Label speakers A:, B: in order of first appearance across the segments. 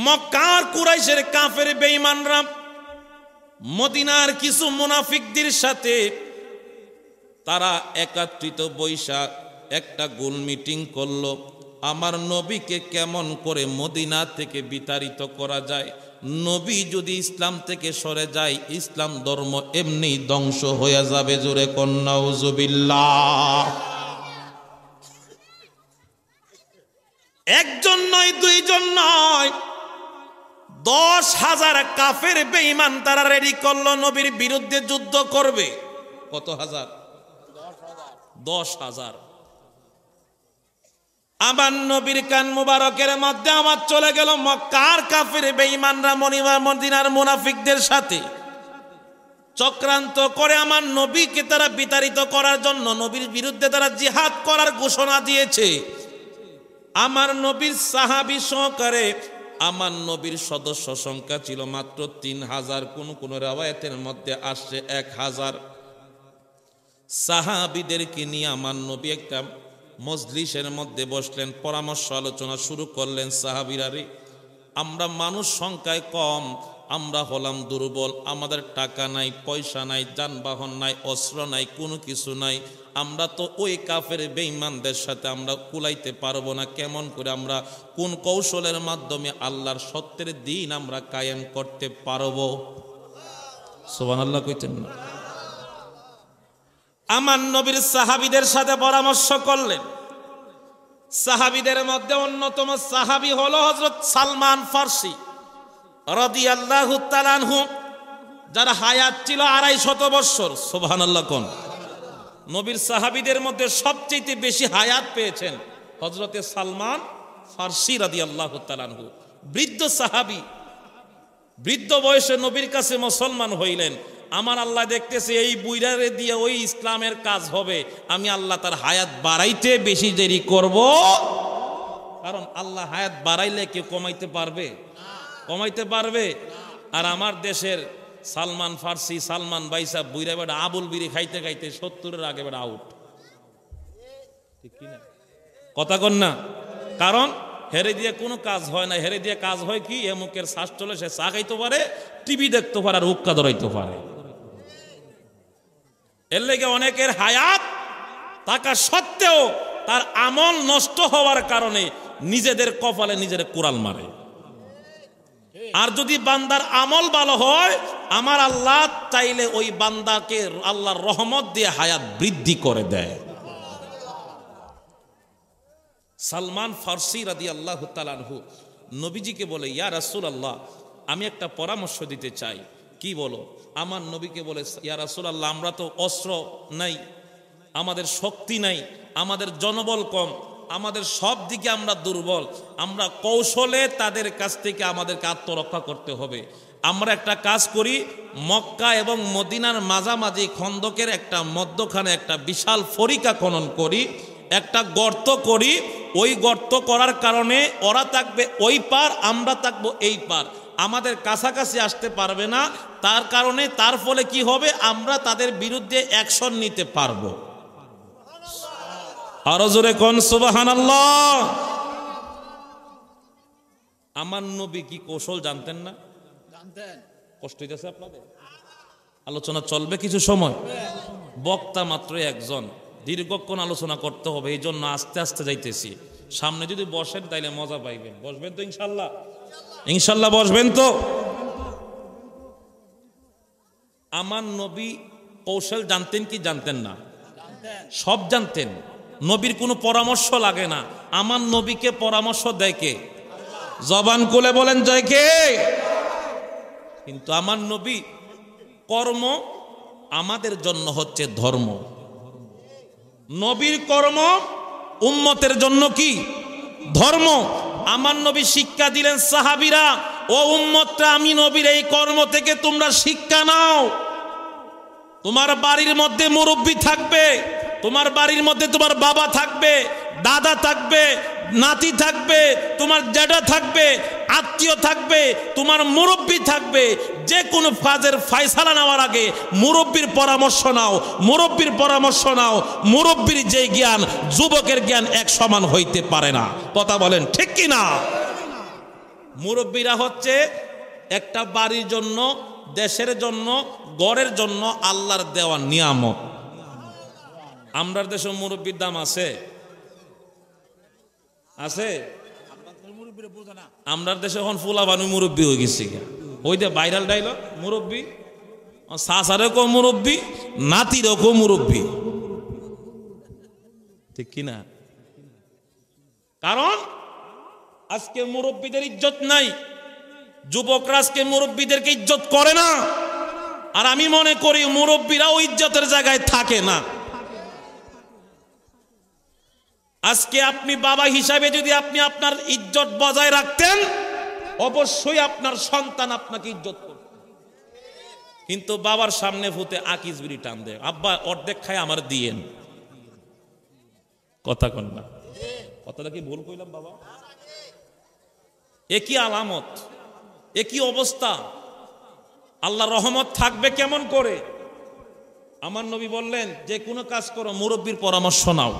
A: মক্কার কুরাইশের কাফের বেঈমানরা মদিনার কিছু মুনাফিকদের সাথে তারা একত্রিত বৈশা একটা গোল মিটিং করলো। আমার নবীকে কেমন করে মদিনা থেকে বিতাড়িত করা যায়, নবী যদি ইসলাম থেকে সরে যায় ইসলাম ধর্ম এমনি ধ্বংস হয়ে যাবে। জোরে কন্যা নাউজুবিল্লাহ। একজন নয়, দুইজন নয়, 10,000 কাফের বেঈমান তারা রেডি করলো নবীর বিরুদ্ধে যুদ্ধ করবে। কত হাজার? 10,000। আমার নবীর কান মুবারকের মধ্যে আমার চলে গেল মক্কার কাফের বেঈমানরা মদিনার মুনাফিকদের সাথে চক্রান্ত করে আমার নবীকে তারা বিতাড়িত করার জন্য নবীর বিরুদ্ধে তারা জিহাদ করার ঘোষণা দিয়েছে। আমার নবীর সাহাবী সহকারে আমার নবীর সদস্য সংখ্যা ছিল মাত্র 3,000, কোন রাওয়ায়াতের মধ্যে আসছে 1,000। সাহাবীদেরকে নিয়ে আমার নবী একটা মজলিসের মধ্যে বসলেন, পরামর্শ আলোচনা শুরু করলেন। সাহাবীরা রে, আমরা মানুষ সংখ্যায় কম, আমরা হলাম দুর্বল, আমাদের টাকা নাই, পয়সা নাই, যানবাহন নাই, অস্ত্র নাই, কোনো কিছু নাই। আমরা তো ওই কাফের বেঈমানদের সাথে আমরা কুলাইতে পারবো না। কেমন করে আমরা কোন কৌশলের মাধ্যমে আল্লাহর সত্যের দিন আমরা কায়েম করতে পারবো? সুবহানাল্লাহ কইতেন না? আমার নবীর সাহাবীদের সাথে পরামর্শ করলেন। সাহাবীদের মধ্যে অন্যতম সাহাবী হলো হযরত সালমান ফারসি রাদিয়াল্লাহু তাআলা আনহু, যার হায়াত ছিল 250 বছর। সুবহানাল্লাহ কোন? নবীর সাহাবীদের মধ্যে সবচেয়ে বেশি হায়াত পেয়েছেন হযরতে সালমান ফারসি রাদিয়াল্লাহু তাআলা আনহু। বৃদ্ধ সাহাবী, বৃদ্ধ বয়সে নবীর কাছে মুসলমান হইলেন। আমার আল্লাহ দেখতেছে এই বুইরারে দিয়ে ওই ইসলামের কাজ হবে, আমি আল্লাহ তার হায়াত বাড়াইতে বেশি দেরি করব। কারণ আল্লাহ হায়াত বাড়াইলে কেউ কমাইতে পারবে? কমাইতে পারবে? আর আমার দেশের সালমান ফারসি, সালমান বাইসা বুইরা বেটা আবুল বিড়ি খাইতে খাইতে 70-এর আগে বেটা আউট। ঠিক কিনা কথা কন না? কারণ হেরে দিয়ে কোনো কাজ হয় না। হেরে দিয়ে কাজ হয় কি, এমুকের শ্বাস চলে, সে চা খাইতে পারে, টিভি দেখতে পারে, আর হুক্কা ধরাইতে পারে। এর লেগে অনেকের হায়াত থাকা সত্ত্বেও তার আমল নষ্ট হওয়ার কারণে নিজেদের কপালে নিজের কুড়াল মারে। আর যদি বান্দার আমল ভালো হয়, আমার আল্লাহ চাইলে ওই বান্দাকে আল্লাহর রহমত দিয়ে হায়াত বৃদ্ধি করে দেয়। সালমান ফারসি রাদিয়াল্লাহু তাআলা আনহু নবীজিকে বলে, ইয়া রাসূলুল্লাহ, আমি একটা পরামর্শ দিতে চাই। কি বলো? আমার নবীকে বলে, ইয়া রাসূলুল্লাহ, আমরা তো অস্ত্র নাই, আমাদের শক্তি নাই, আমাদের জনবল কম, আমাদের সব দিকে আমরা দুর্বল, আমরা কৌশলে তাদের কাছ থেকে আমাদেরকে আত্মরক্ষা করতে হবে। আমরা একটা কাজ করি, মক্কা এবং মদিনার মাঝামাঝি খন্দকের একটা মধ্যখানে একটা বিশাল ফরিকা খনন করি, একটা গর্ত করি। ওই গর্ত করার কারণে ওরা থাকবে ওই পার, আমরা থাকবো এই পার, আমাদের কাছাকাছি আসতে পারবে না। তার কারণে তার ফলে কি হবে, আমরা তাদের বিরুদ্ধে অ্যাকশন নিতে পারবো। আরো জোরে কোন সুবহানাল্লাহ। আমার নবী কি কৌশল জানতেন না? জানতেন। কষ্ট হইতেছে আপনাদের? আলোচনা চলবে কিছু সময়, বক্তা মাত্র একজন, দীর্ঘক্ষণ আলোচনা করতে হবে, এই জন্য আস্তে আস্তে যাইতেছি। সামনে যদি বসেন তাইলে মজা পাইবেন। বসবেন তো ইনশাল্লাহ? ইনশাল্লাহ বসবেন তো? আমার নবী কৌশল জানতেন কি জানতেন না? সব জানতেন। নবীর কোনো পরামর্শ লাগে না। আমার নবীকে পরামর্শ দেয় কে? জবান খুলে বলেন, জয় কে? কিন্তু আমার নবী কর্ম আমাদের জন্য হচ্ছে ধর্ম। নবীর কর্ম উম্মতের জন্য কি? ধর্ম। আমার নবী শিক্ষা দিলেন, সাহাবীরা, ও উম্মতরা, আমি নবীর এই কর্ম থেকে তোমরা শিক্ষা নাও। তোমার বাড়ির মধ্যে মুরব্বি থাকবে, তোমার বাড়ির মধ্যে তোমার বাবা থাকবে, দাদা থাকবে, নাতি থাকবে, তোমার জ্যাঠা থাকবে, আত্মীয় থাকবে, তোমার মুরব্বি থাকবে। যে কোনো কাজের ফয়সালা নেওয়ার আগে মুরব্বির পরামর্শ নাও, মুরব্বির পরামর্শ নাও। মুরব্বির যে জ্ঞান যুবকের জ্ঞান এক সমান হইতে পারে না। কথা বলেন ঠিক কি না? মুরব্বীরা হচ্ছে একটা বাড়ির জন্য, দেশের জন্য, গড়ের জন্য আল্লাহর দেওয়া নিয়ামত। আমরার দেশে মুরব্বীর দাম আছে? আছে? আমরার দেশে এখন ফুলা বানু মুরব্বী হয়ে গেছে। ওই যে ভাইরাল ডাইলগ, মুরব্বী সাসারে কো মুরব্বী, নাতির কো মুরব্বী, ঠিক কিনা? কারণ আজকে মুরব্বীদের ইজ্জত নাই, যুবকরা আজকে মুরব্বীদেরকে ইজ্জত করে না। আর আমি মনে করি মুরব্বীরাও ইজ্জতের জায়গায় থাকে না। আজকে আপনি বাবা হিসাবে যদি আপনি আপনার ইজ্জত বজায় রাখতেন, অবশ্যই আপনার সন্তান আপনাকে ইজ্জত করত। কিন্তু বাবার সামনে ফুটে আকিস বিড়ি টান দেয়, আব্বা অর্ধেক খায় আমার দিয়েন। কথা কন না, কথাটা কি ভুল কইলাম বাবা? একই আলামত, একই অবস্থা। আল্লাহ রহমত থাকবে কেমন করে? আমার নবী বললেন যে কোনো কাজ করো মুরব্বীর পরামর্শ নাও,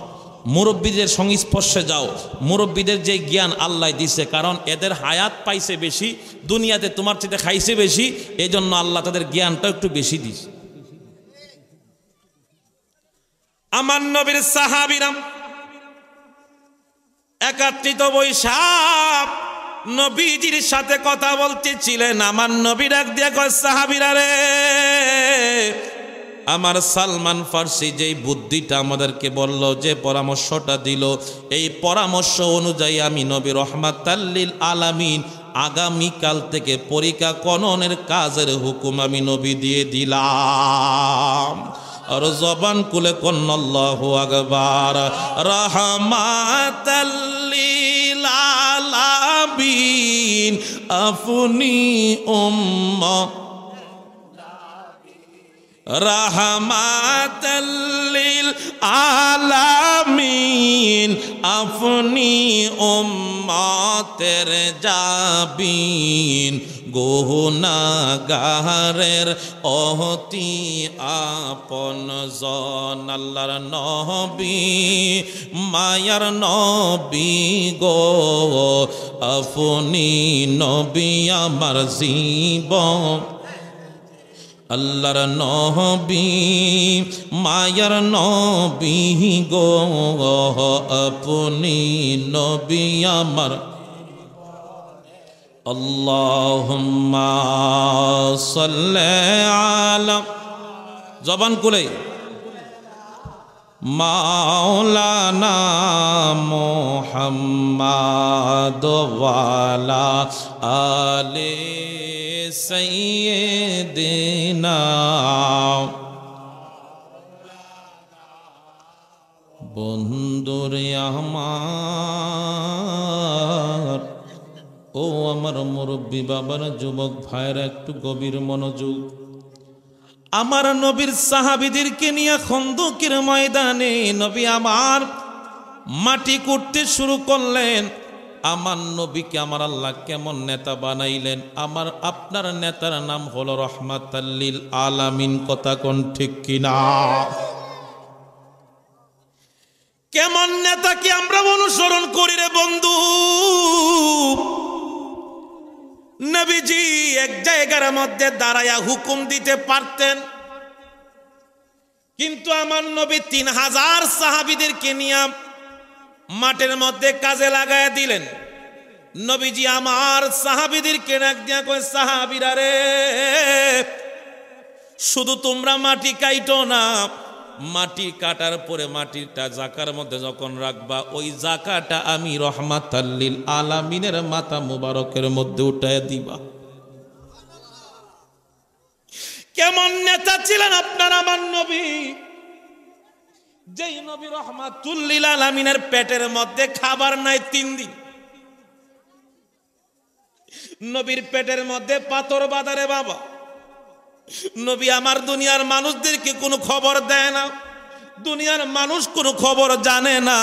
A: মুরব্বীদের সংস্পর্শে যাও। মুরব্বীদের যে জ্ঞান আল্লাহ দিছে, কারণ এদের হায়াত পাইছে বেশি, দুনিয়াতে তোমার চেয়ে খাইছে বেশি, এই জন্য আল্লাহ তাদের জ্ঞানটা একটু বেশি দিছে। আমার নবীর সাহাবীরা একত্রিত বৈশাখ নবীজির সাথে কথা বলতেছিলেন। আমার নবী ডাক দিয়া কয়, সাহাবীরা রে, আমার সালমান ফার্সি যেই বুদ্ধিটা আমাদেরকে বলল, যে পরামর্শটা দিল, এই পরামর্শ অনুযায়ী আমি নবী রহমাতাল লিল আলামিন আগামীকাল থেকে পরীক্ষা কননের কাজের হুকুম আমি নবী দিয়ে দিলাম। আর জবান খুলে কোন আল্লাহু আকবার। রহমাতাল লিল আলামিন আপনি উম্মাহ, রহমাতাল লিল আলামিন আপনি উম্মতের জাবিন, গুনাহগারের অতি আপন জন। আল্লাহর নবী, মায়ার নবী গো, আপনি নবী আমার জীবন। আল্লাহর নবী, মায়ার নবী গো, আপনি নবী আমার। আল্লাহুম্মা সাল্লি আলা, জবান খুলে, মাওলানা মুহাম্মাদ ওয়ালা আলে সাইয়্যিদিনা। বন্ধুরে আমার, ও আমার মুরব্বী বাবার, যুবক ভাইয়ের একটু গভীর মনোযোগ। আমার নবীর সাহাবীদেরকে নিয়ে খন্দকের ময়দানে নবী আমার মাটি করতে শুরু করলেন। আমার নবীকে আমার আল্লাহ কেমন নেতা বানাইলেন? আমার আপনার নেতার নাম হলো রহমাতাল লিল আলামিন। কথা কোন ঠিক কিনা? কেমন নেতাকে আমরা অনুসরণ করি রে বন্ধু? নবীজি এক জায়গার মধ্যে দাঁড়ায়া হুকুম দিতে পারতেন, কিন্তু আমার নবী 3000 সাহাবীদেরকে নিয়ে মাঠের মধ্যে কাজে লাগায়া দিলেন। নবীজি আমার সাহাবীদেরকে ডাক দিয়া কয়, সাহাবীরা রে, শুধু তোমরা মাটি কাইটো না, মাটি কাটার পরে মাটিটা জাকার মধ্যে যখন রাখবা, ওই জাকাটা আমি রহমাতাল লিল আলামিনের মাথা মুবারকের মধ্যে উঠায় দিবা। কেমন নেতা ছিলেন আপনার আমার নবী? যেই নবী রহমাতুল লিল আলামিনের পেটের মধ্যে খাবার নাই 3 দিন, নবীর পেটের মধ্যে পাথর বাঁধারে বাবা। নবী আমার দুনিয়ার মানুষদেরকে কোনো খবর দেয় না, দুনিয়ার মানুষ কোনো খবর জানে না।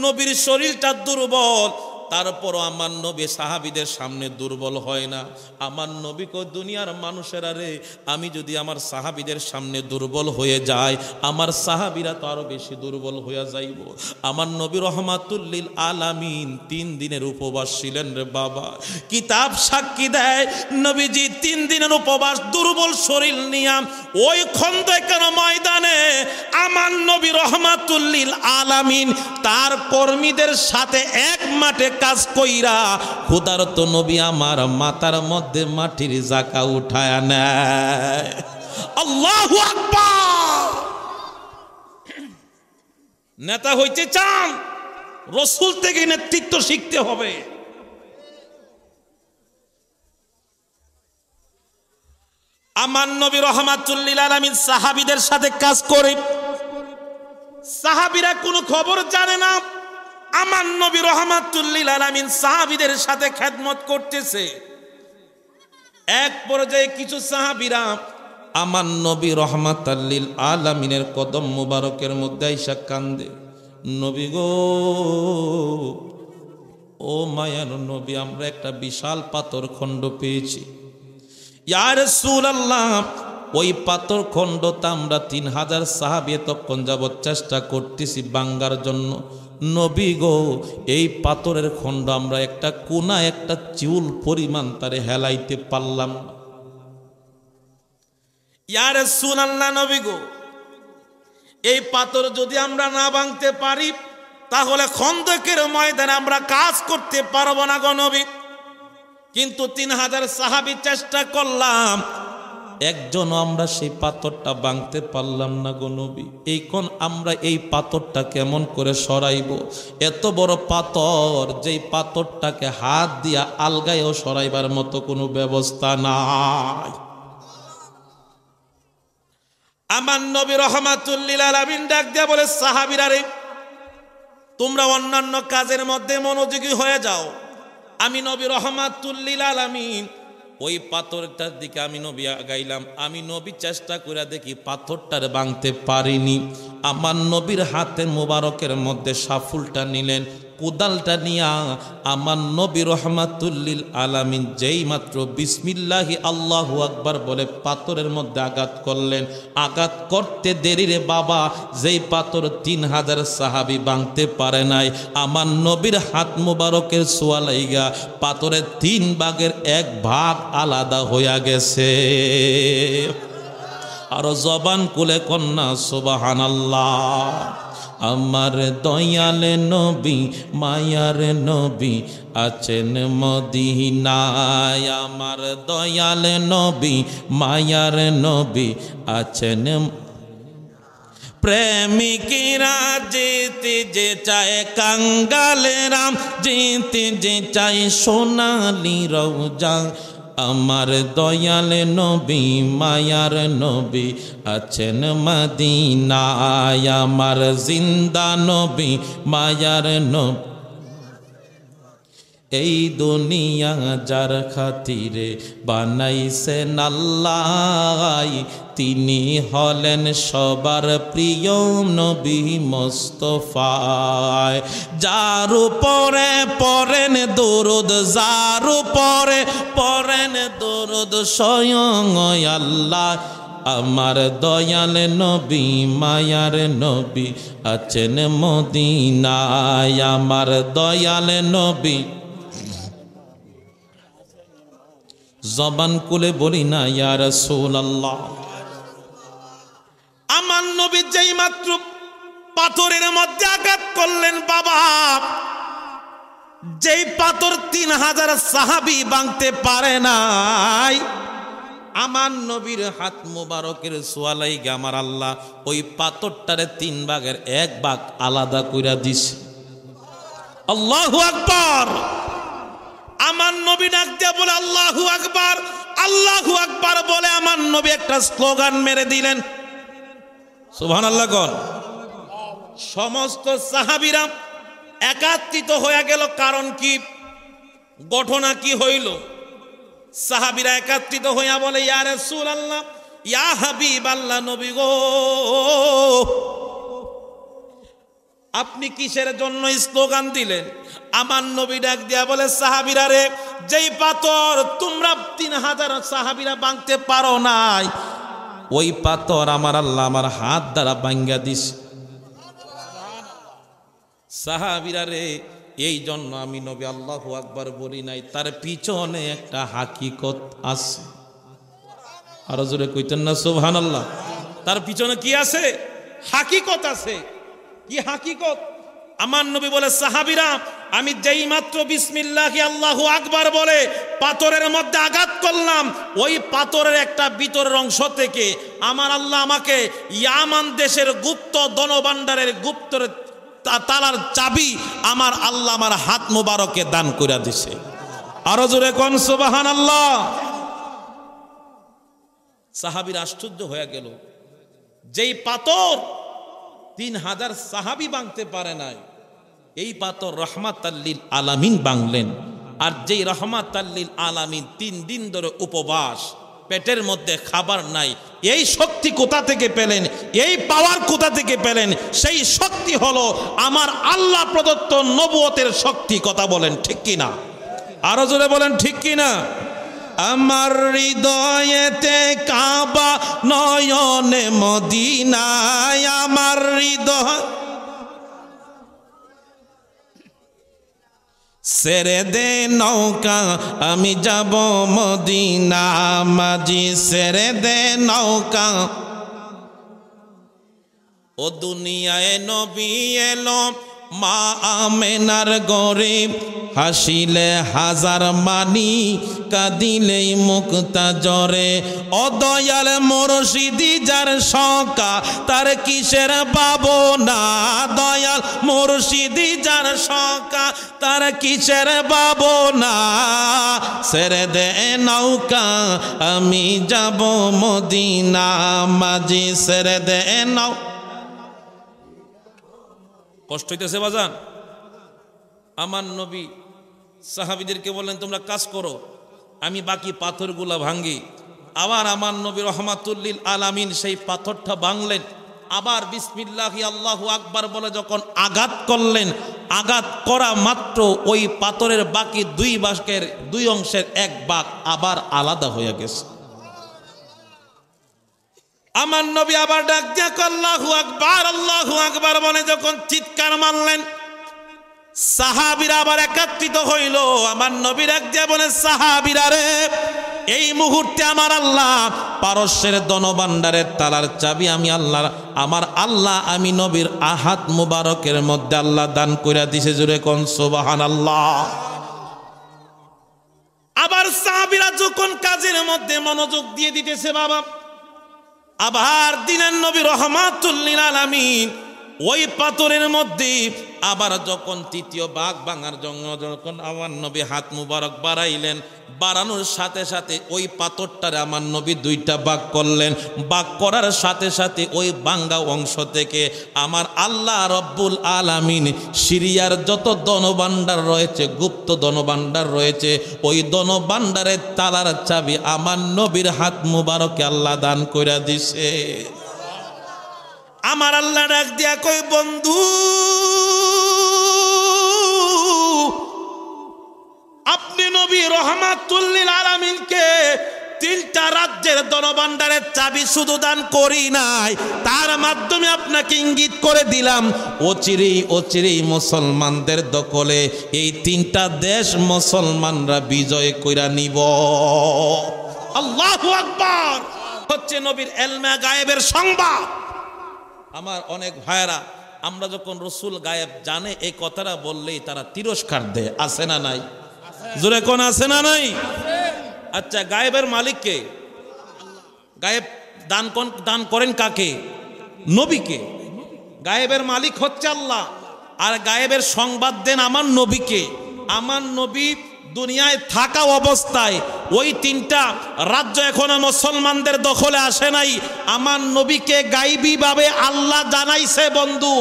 A: নবীর শরীরটা দুর্বল, তারপরও আমার নবী সাহাবীদের সামনে দুর্বল হয় না। আমার নবী কো দুনিয়ার মানুষেরা রে, আমি যদি আমার সাহাবীদের সামনে দুর্বল হয়ে যায়, আমার সাহাবীরা তো আরো বেশি দুর্বল হয়ে যাইব। আমার নবী রহমাতুল লিল আলামিন 3 দিনের উপবাস ছিলেন রে বাবা। কিতাব সাক্ষী দেয় নবীজি 3 দিনের উপবাস দুর্বল শরীর নিয়ে ওই খন্দকের ময়দানে আমার নবী রহমাতুল লিল আলামিন তার কর্মীদের সাথে এক মাঠে কাজ কইরা ক্ষুধার্ত নবী আমার মাথার মধ্যে মাটির জাকা উঠায় নেয়। আল্লাহু আকবার। নেতা হইতে চান, রাসূল থেকে নেতৃত্ব শিখতে হবে। আমার নবী রহমাতুল লিল আলামিন সাহাবীদের সাথে কাজ করে, সাহাবীরা কোনো খবর জানে না আমার নবী রহমাতুল লিল আলামিন সাহাবীদের সাথে খেদমত করতেছে। এক পর্যায়ে কিছু সাহাবীরা আমার নবী রহমাতুল লিল আলামিনের কদম মুবারকের মধ্যে আইসা কান্দে, নবী গো, ও মায়ার নবী, আমরা একটা বিশাল পাথর খণ্ড পেয়েছি। ইয়া রাসূলুল্লাহ, ওই পাথর খণ্ডটা আমরা 3000 সাহাবী তখন যাবত চেষ্টা করতেছি ভাঙার জন্য। নবী গো, এই পাথরের খণ্ড আমরা একটা কোনা, একটা চুল পরিমাণ তারে হেলাইতে পারলাম না। ইয়া রাসূলুল্লাহ, নবী গো, এই পাথর যদি আমরা না ভাঙতে পারি তাহলে খন্দকের ময়দানে আমরা কাজ করতে পারবো না গো নবী। কিন্তু 3000 সাহাবী চেষ্টা করলাম, একজন আমরা সেই পাথরটা ভাঙতে পারলাম না গো নবী। এইখন আমরা এই পাথরটা কেমন করে সরাইব? এত বড় পাথর, যেই পাথরটাকে হাত দিয়া আলগায়ও সরাইবার মতো কোনো ব্যবস্থা নাই। আমার নবী রহমাতুল লিল আলামিন ডাক দিয়া বলে, সাহাবীরা রে, তোমরা অন্যান্য কাজের মধ্যে মনোযোগী হয়ে যাও। আমি নবী রহমাতুল লিল আলামিন ওই পাথরটার দিকে আমি নবী আগাইলাম। আমি নবী চেষ্টা করে দেখি পাথরটার ভাঙতে পারিনি। আমার নবীর হাতের মোবারকের মধ্যে সাফুলটা নিলেন, কোদালটা নিয়া আমার নবী রহমাতুল লিল আলামিন যেই মাত্র বিসমিল্লাহি আল্লাহু আকবার বলে পাথরের মধ্যে আঘাত করলেন। আঘাত করতে দেরি রে বাবা, যেই পাথর 3000 সাহাবী ভাঙতে পারে নাই, আমার নবীর হাত মোবারকের ছোঁয়া লাইগা পাথরের 3 ভাগের 1 ভাগ আলাদা হইয়া গেছে। আর জবান কুলে কন্যা সুবহানাল্লাহ। আমার দয়াল নবী, মায়ার নবী আছেন মদিনায়। আমার দয়াল নবী, মায়ার নবী আছেন। প্রেমিকেরা যেতে যে চায় কাঙ্গালেরা, যেতে যে চায় সোনালি রওজা। আমার দয়াল নবী, মায়ার নবী আছেন মদিনায়। আমার জিন্দা নবী, মায়ার নবী এই দুনিয়া যার খাতিরে বানাইছেন আল্লাহ, তিনি হলেন সবার প্রিয় নবী মুস্তাফা। যার উপরে পড়েন দরুদ, যার উপরে পড়েন দরুদ স্বয়ং আল্লাহ। আমার দয়াল নবী, মায়ার নবী আছেন মদিনায়। আমার দয়াল নবী, জবান খুলে বলি না ইয়া রাসূলুল্লাহ। আমার নবী যেই মাত্র পাথরের মধ্যে আঘাত করলেন বাবা, যেই পাথর 3000 সাহাবী ভাঙতে পারে নাই, আমার নবীর হাত মোবারকের ছোঁয়া লাইগা আমার আল্লাহ ওই পাথরটারে 3 ভাগের 1 ভাগ আলাদা কইরা দিছে। আল্লাহু আকবার। আমার নবী ডাক দিয়া বলে আল্লাহু আকবার, আল্লাহু আকবার বলে আমার নবী একটা স্লোগান মেরে দিলেন, সুবহানাল্লাহ কোন। সমস্ত সাহাবীরা একত্রিত হয়ে গেল। কারণ কি, ঘটনা কি হইল? সাহাবীরা একত্রিত হইয়া বলে, ইয়া রাসূলুল্লাহ, ইয়া হাবিবাল্লাহ, নবী গো, আপনি কিসের জন্য স্লোগান দিলেন? আমার নবী ডাক দিয়া বলে, সাহাবীরা রে, যেই পাথর তোমরা 3000 সাহাবীরা ভাঙতে পারো নাই, ওই পাথর আমার আল্লাহ আমার হাত দ্বারা ভাঙ্গা দিস। সাহাবীরা রে, এই জন্য আমি নবী আল্লাহু আকবার বলি নাই, তার পিছনে একটা হাকিকত আছে। আরো জোরে কইতেন না সুবহানাল্লাহ? তার পিছনে কি আছে? হাকিকত আছে। কি হাকিকত? আমার নবী বলে, সাহাবীরা, আমি যেই মাত্র বিসমিল্লাহি আল্লাহু আকবার বলে পাথরের মধ্যে আঘাত করলাম, ওই পাথরের একটা ভিতরের অংশ থেকে আমার আল্লাহ আমাকে ইয়ামান দেশের গুপ্ত ধনভাণ্ডারের গুপ্তর তালার চাবি আমার আল্লাহ আমার হাত মুবারকে দান করে দিছে। আরো জোরে কোন সুবহানাল্লাহ। সাহাবীরা আশ্চর্য হয়ে গেল, যেই পাথর 3000 সাহাবী ভাঙতে পারে নাই, এই পাথর রহমাতাল লিল আলামিন ভাঙলেন। আর যেই রহমাতাল লিল আলামিন 3 দিন ধরে উপবাস, পেটের মধ্যে খাবার নাই, এই শক্তি কোথা থেকে পেলেন? এই পাওয়ার কোথা থেকে পেলেন? সেই শক্তি হলো আমার আল্লাহ প্রদত্ত নবুয়তের শক্তি। কথা বলেন ঠিক কিনা? আরো জোরে বলেন ঠিক কিনা? আমার হৃদয়েতে কাবা, নয়নে মদিনায়, আমার হৃদয় ছেড়ে দে নৌকা, আমি যাব মদিনা, মাঝি ছেড়ে দে নৌকা। ও দুনিয়ায় নবী এলো মা আমেনার গরিব, হাসিলে হাজার মানি, কাঁদিলেই মুক্তা জরে। ও দয়াল মুর্শিদি যার শঙ্কা, তার কিসের ভাবনা? দয়াল মুর্শিদি যার শঙ্কা, তার কিসের ভাবনা? ছেড়ে দে নৌকা, আমি যাব মদিনা, মাঝি ছেড়ে দে নৌকা। কষ্ট হইতেছে বাজান? আমার নবী সাহাবীদেরকে বললেন, তোমরা কাজ করো, আমি বাকি পাথরগুলা ভাঙ্গি। আবার আমার নবী রহমাতুল লিল আলামিন সেই পাথরটা ভাঙলেন। আবার বিসমিল্লাহি আল্লাহু আকবার বলে যখন আঘাত করলেন, আঘাত করা মাত্র ওই পাথরের বাকি 2 অংশের 1 ভাগ আবার আলাদা হয়ে গেছে। আমার নবী আবার ডাক দিয়া আল্লাহু আকবার, আল্লাহু আকবার বলে যখন চিৎকার মারলেন, সাহাবীরা আবার একত্রিত হইল। আমার নবী ডাক দিয়া বলে, সাহাবীরা রে, এই মুহূর্তে আমার আল্লাহ পারস্যের ধনভাণ্ডারের তালার চাবি আমি আল্লাহ, আমার আল্লাহ আমি নবীর হাত মুবারকের মধ্যে আল্লাহ দান কইরা দিছে। জোরে কোন সুবহানাল্লাহ। আবার সাহাবীরা যখন কাজের মধ্যে মনোযোগ দিয়ে দিতেছে, বাবা, আবার দিনের নবী রহমাতুল লিল আলামিন ওই পাথরের মধ্যে আবার যখন 3য় ভাগ ভাঙার জন্য যখন আমার নবী হাত মুবারক বাড়াইলেন, বাড়ানোর সাথে সাথে ওই পাথরটারে আমার নবী 2টা ভাগ করলেন। ভাগ করার সাথে সাথে ওই ভাঙ্গা অংশ থেকে আমার আল্লাহ রব্বুল আলামিন সিরিয়ার যত ধনভাণ্ডার রয়েছে, গুপ্ত ধনভাণ্ডার রয়েছে, ওই ধনভাণ্ডারের তালার চাবি আমার নবীর হাত মুবারকে আল্লাহ দান কইরা দিছে। আমার আল্লাহ ডাক দিয়া কই, বন্ধু, আপনি নবী রহমাতুল লিল আলামিনকে 3টা রাজ্যের ধনভাণ্ডারের চাবি শুধু দান করি নাই, তার মাধ্যমে আপনাকে ইঙ্গিত করে দিলাম অচিরেই মুসলমানদের দখলে এই 3টা দেশ মুসলমানরা বিজয় কইরা নিব। আল্লাহু আকবার। হচ্ছে নবীর ইলমে গায়েবের সংবাদ। আমার অনেক ভাইরা, আমরা যখন রসুল গায়েব জানে এই কথাটা বললেই তারা তিরস্কার দেয়। আছে না নাই? জোরে কোন আছে না নাই? আচ্ছা, গায়েবের মালিক কে? গায়েব দান করেন কাকে? নবীকে। গায়েবের মালিক হচ্ছে আল্লাহ, আর গায়েবের সংবাদ দেন আমার নবীকে। আমার নবী দুনিয়ায় থাকা অবস্থায় ওই 3টা রাজ্য এখনো মুসলমানদের দখলে আসে নাই। আমার নবীকে গাইবী ভাবে আল্লাহ জানাইছে, বন্ধু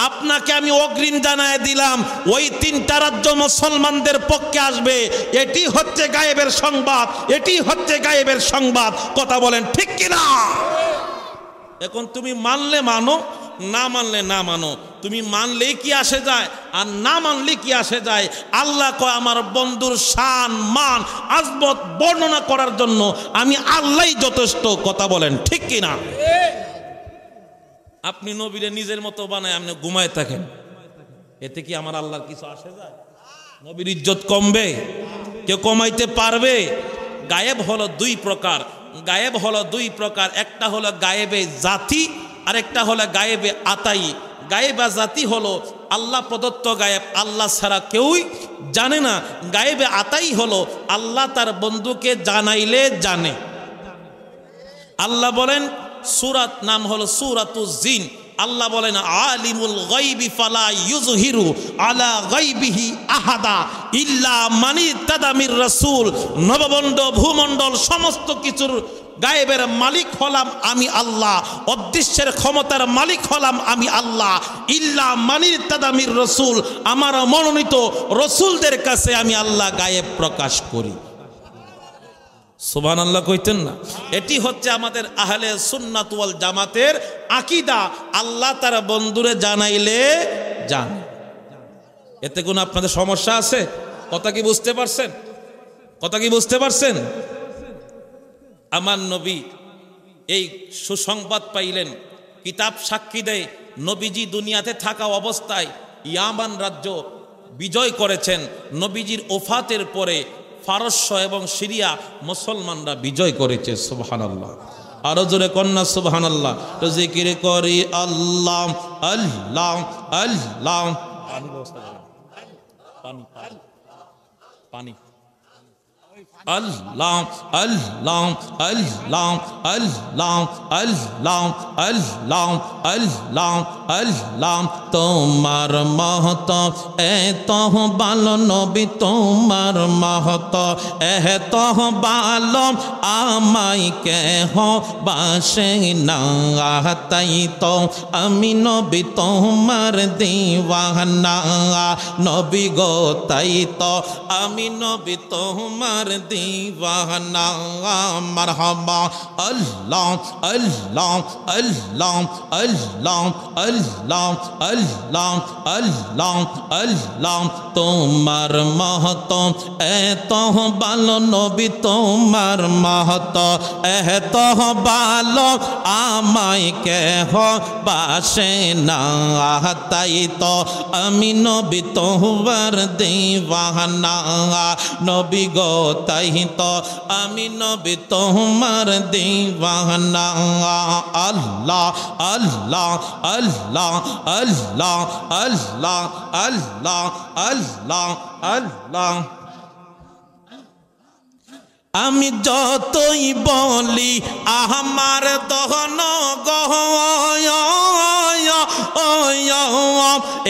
A: আপনাকে আমি অগ্রিম জানায় দিলাম ওই 3টা রাজ্য মুসলমানদের পক্ষে আসবে। এটি হচ্ছে গায়েবের সংবাদ, এটি হচ্ছে গায়েবের সংবাদ। কথা বলেন ঠিক কিনা? এখন তুমি মানলে মানো, না মানলে না মানো, তুমি মানলেই কি আসে যায় আর না মানলে কি আসে যায়। আল্লাহ কয় আমার বন্ধুর শান মান আজমত বর্ণনা করার জন্য আমি আল্লাহই যথেষ্ট। কথা বলেন ঠিক কিনা? আপনি নবীরে নিজের মতো বানায় আপনি ঘুমায় থাকেন, এতে কি আমার আল্লাহর কিছু আসে যায়? নবীর ইজ্জত কমবে? কেউ কমাইতে পারবে? গায়েব হলো দুই প্রকার, গায়েব হলো দুই প্রকার, একটা হলো গায়েবে জাতি আর একটা হলো গায়েবে আতাই। গায়েবা জাতি হলো আল্লাহ প্রদত্ত গায়েব, আল্লাহ ছাড়া কেউই জানে না। গায়েবে আতাই হলো আল্লাহ তার বন্ধুকে জানাইলে জানে। আল্লাহ বলেন সূরাত নাম হলো সূরাতুজ জিন। আল্লাহ বলেন আলিমুল গায়বি ফালা ইউযহিরু আলা গায়বিহি আহাদা ইল্লা মান ইরতাদা মির রাসূল। নবমণ্ডল ভূমণ্ডল সমস্ত কিছুর গায়েবের মালিক হলাম আমি আল্লাহ, অদৃশ্যের ক্ষমতার মালিক হলাম আমি আল্লাহ। ইল্লা মান ইরতাদা মির রাসূল, আমার মনোনীত রসুলদের কাছে আমি আল্লাহ গায়েব প্রকাশ করি। সুবহানাল্লাহ কইতেন না? এটি হচ্ছে আমাদের আহলে সুন্নাত ওয়াল জামাতের আকীদা। আল্লাহ তার বন্ধুরে জানাইলে জানে। এতে কোনো আপনাদের সমস্যা আছে? কথা কি বুঝতে পারছেন? কথা কি বুঝতে পারছেন? আমার নবী এই সুসংবাদ পাইলেন, কিতাব সাক্ষী দেয় নবীজি দুনিয়াতে থাকা অবস্থায় ইয়ামান রাজ্য বিজয় করেছেন। নবীজির ওফাতের পরে ফারস্য এবং সিরিয়া মুসলমানরা বিজয় করেছে। সুবহানাল্লাহ, আরো জোরে কন্যা সুবহানাল্লাহ। তো জিকির করি আল্লাহ আল্লাহ আল্লাহ। পানি আল্লাহ আল্লাহ আল্লাহ আল্লাহ আল্লাহ আল্লাহ আল্লাহ আল্লাহ। তোমার মহত এত ভালো নবী, তোমার মহত এত ভালো আমায় কেহ বাসে না। তাই তো আমি নবী তোমার দিওয়ানা, নবী গো তাই তো আমি নবী তোমার দিওয়ানা। মারহাবা আল্লাহ আল্লাহ আল্লাহ আল্লাহ আল্লাহ আল্লাহ আল্লাহ আল্লাহ। তোমার মহত এত ভালো নবী, তোমার মহত এত ভালো আমায় কেহ বাসে না। তাই তো আমি নবী তোমার দিওয়ানা, নবী গো তাই তো আমি নবী তোমার দিওয়ানা। আল্লাহ আল্লাহ আল্লাহ আল্লাহ আল্লাহ আল্লাহ আল্লাহ আল্লাহ। আমি যতই বলি আমার দহন গহ,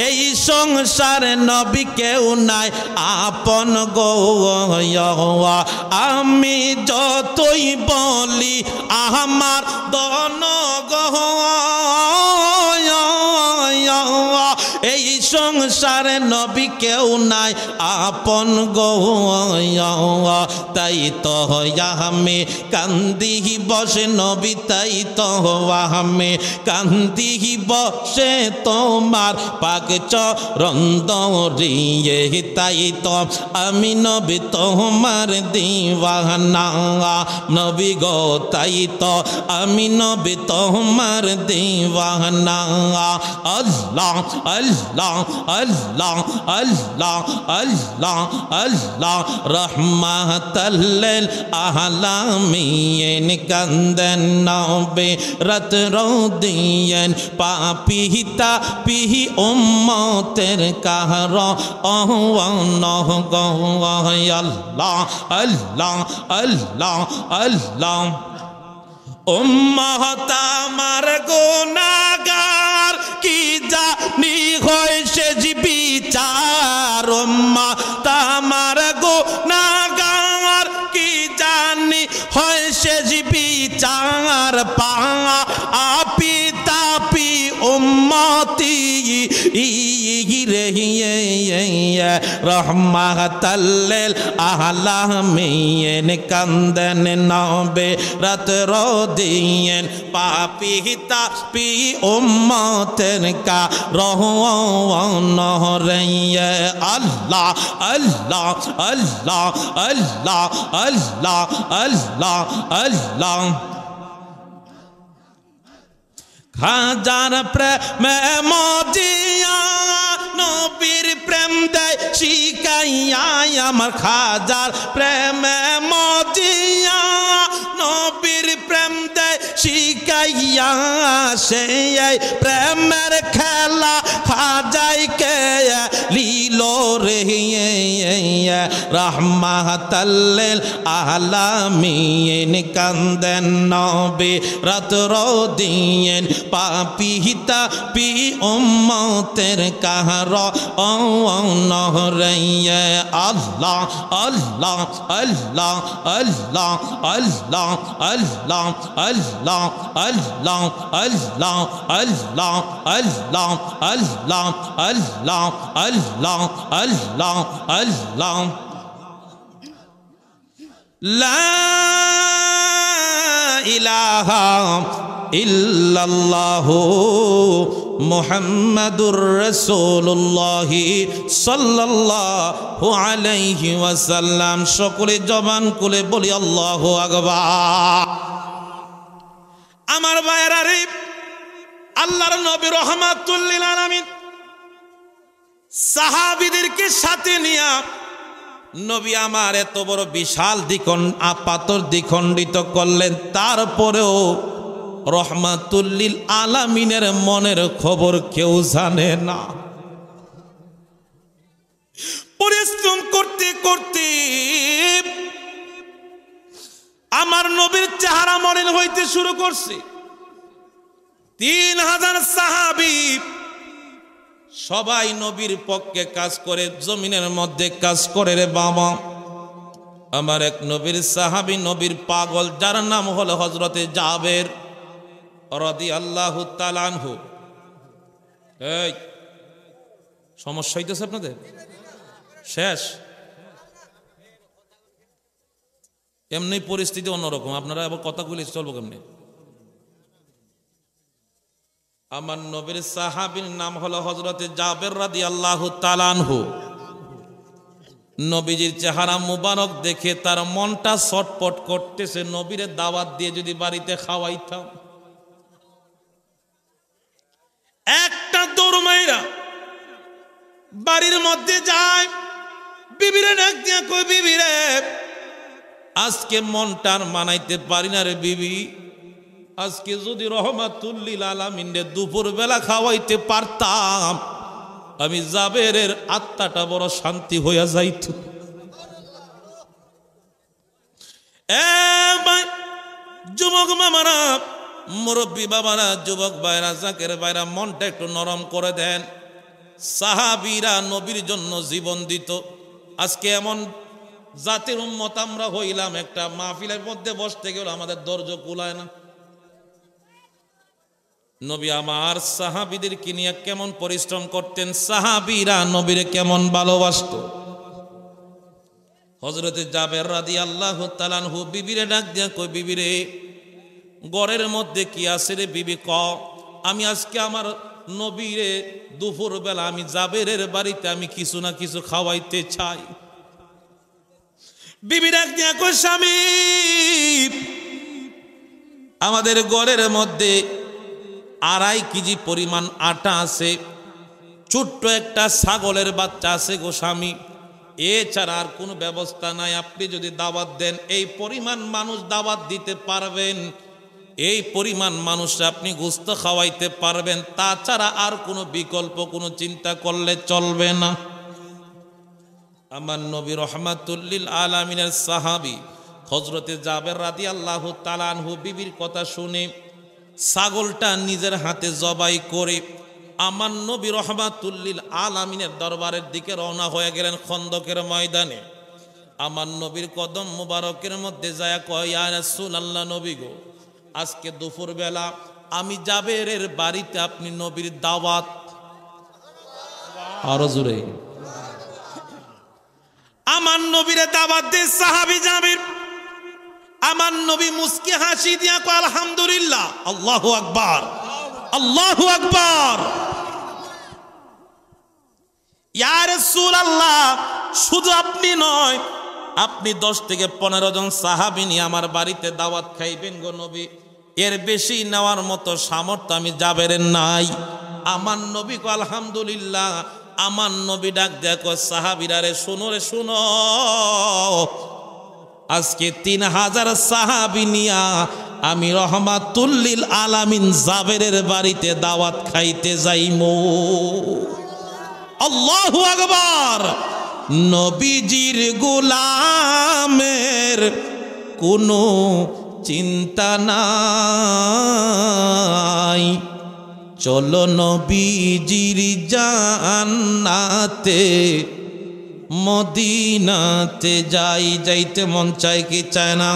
A: এই সংসারে নবী কেউ নাই আপন গো। আমি যতই বলি আমার দহন গহ, এই সংসারে নবী কেউ নাই আপন গো। তাই তো আমি কান্দি বসে নবী, তাই তো আমি কান্দি বসে তোমার পাক চরণ ধরিয়ে। তাই তো আমি নবী তোমার দিওয়ানা, নবী গো তাই তো আমি নবী তোমার দিওয়ানা। আল্লাহ আল্লাহ আল্লাহ আল্লাহ আল্লাহ আল্লাহ। রহমাতাল লিল আলামিন কান্দেন নবী রাত রোদিয়েন পাপিতা পিহি উম্মতের কাহর অহনহ গো। আল্লাহ আল্লাহ আল্লাহ আল্লাহ। উম্মত আমার গুনাহগার কি জানি হয় সে বিচার। উম্মত আমার গুনাহগার কি জানি হয় সে বিচার। পাপি তাপি উম্মতি রে রহমাতাল লিল আলামিন কান্দেন নবে রাত রদিন পাপি তাপি উম্মতের কা রহওয়ান রে আল্লাহ আল্লাহ আল্লাহ আল্লাহ আল্লাহ আল্লাহ আল্লাহ খাজার প্রেমে মজিয়া নবীর প্রেম দেয় শিখাইয়া আমার খাজার প্রেমে মজিয়া নবীর প্রেম দেয় শিখাইয়া সেই প্রেমের খেলা খাজাই কে লীল রে রহমাতাল লিল আলামিন কান্দেন নবী রাত রদিন পাপি তাপি উম্মতের কাহর নহরে আল্লাহ আল্লাহ আল্লাহ আল্লাহ আল্লাহ আল্লাহ আল্লাহ আল্লাহ আল্লাহ আল্লাহ আল্লাহ আল্লাহ আল্লাহ আল্লাহ আল্লাহ আল্লাহ লা ইলাহা ইল্লাল্লাহু মুহাম্মাদুর রাসূলুল্লাহ সাল্লাল্লাহু আলাইহি ওয়াসাল্লাম। সকলে জবান খুলে বলি আল্লাহু আকবার। আমার ভাইয়েরা রে, আল্লাহর নবী রহমাতুল লিল আলামিন সাহাবীদেরকে সাথে নিয়া নবী আমার এত বড় বিশাল পাথর দ্বিখণ্ডিত করলেন, তারপরেও রহমাতুল লিল আলামিনের মনের খবর কেউ জানে না। পরিশ্রম করতে করতে আমার নবীর চেহারা মলিন হইতে শুরু করছে। 3000 সাহাবী সবাই নবীর পক্ষে কাজ করে, জমিনের মধ্যে কাজ করে রে বাবা। আমার এক নবীর সাহাবী, নবীর পাগল, যার নাম হলো হযরতে জাবের রাদিয়াল্লাহু তাআলা আনহু। এই সমস্যা হইতেছে আপনাদের? শেষ? এমনি পরিস্থিতি অন্যরকম, আপনারা আবার কথাগুলি চলবো কেমনি? আমার নবীর সাহাবীর নাম হলো হযরতে জাবের রাদিয়াল্লাহু তাআলা আনহু। নবীজির চেহারা মুবারক দেখে তার মনটা ছটপট করতেছে, নবীরে দাওয়াত দিয়ে যদি বাড়িতে খাওয়াইতাম। একটা দৌড় মাইরা বাড়ির মধ্যে যায়, বিবিরে ডাক দিয়া কই, বিবিরে আজকে মনটার মানাইতে পারি না রে বিবি, আজকে যদি রহমাতুল লিল আলামিন দুপুর বেলা খাওয়াইতে পারতাম, আমি জাবেরের আত্মাটা বড় শান্তি হইয়া যাইত। যুবক মামারা, মুরব্বী বাবারা, যুবক ভাইরা, জাকের ভাইরা, মনটা একটু নরম করে দেন। সাহাবীরা নবীর জন্য জীবন দিত। আজকে এমন জাতির উম্মত আমরা হইলাম, একটা মাহফিলের মধ্যে বসতে গেল আমাদের ধৈর্য কুলায় না। নবী আমার সাহাবীদেরকে নিয়ে কেমন পরিশ্রম করতেন, সাহাবীরা নবীরে কেমন ভালোবাসত। হযরতে জাবের রাদিয়াল্লাহু তাআলা আনহু বিবিরে ডাক দিয়া কই, বিবিরে ঘরের মধ্যে কি আছে রে বিবি, ক আমি আজকে আমার নবীরে দুপুর বেলা আমি জাবেরের বাড়িতে আমি কিছু না কিছু খাওয়াইতে চাই। বিবি ডাক দিয়া কই, স্বামী আমাদের ঘরের মধ্যে 2.5 কেজি পরিমাণ আটা আছে, ছোট্ট একটা ছাগলের বাচ্চা আছে গো স্বামী, এছাড়া আর কোনো ব্যবস্থা নাই। আপনি যদি দাওয়াত দেন, এই পরিমাণ মানুষ দাওয়াত দিতে পারবেন, এই পরিমাণ মানুষ আপনি গোশত খাওয়াইতে পারবেন, তাছাড়া আর কোনো বিকল্প কোনো চিন্তা করলে চলবে না। আমার নবী রহমাতুল লিল আলামিনের সাহাবী হযরতে জাবের রাদিয়াল্লাহু তাআলা আনহু বিবির কথা শুনে ছাগলটা নিজের হাতে জবাই করে আমার নবী রহমাতুল লিল আলামিনের দরবারের দিকে রওনা হয়ে গেলেন। খন্দকের ময়দানে আমার নবীর কদম মুবারকের মধ্যে যায় কয়, ইয়া রাসূলুল্লাহ, নবী গো, আজকে দুপুর বেলা আমি জাবেরের বাড়িতে আপনি নবীর দাওয়াত, আরো জোরে আমার নবীরে দাওয়াত দে সাহাবী জাবির, আমার নবী মুস্কি হাসি দিয়া কয় আলহামদুলিল্লাহ, আল্লাহু আকবার, আল্লাহু আকবার। ইয়া রাসূলুল্লাহ, শুধু আপনি নয়, আপনি 10 থেকে 15 জন সাহাবী নিয়ে আমার বাড়িতে দাওয়াত খাইবেন গো নবী, এর বেশি নেওয়ার মতো সামর্থ্য আমি জাবেরের নাই। আমার নবী কয় আলহামদুলিল্লাহ। আমার নবী ডাক দেখো সাহাবীরা, রে শুনো, রে শুনো, আজকে 3000 সাহাবী নিয়া আমি রহমাতুল লিল আলামিন জাবেরের বাড়িতে দাওয়াত খাইতে যাইমু। আল্লাহু আকবার। নবীজির গোলামের কোনো চিন্তা নাই, চলো নবীজির জান্নাতে মদিনাতে যাই। যাইতে মন চায় কি চায় না?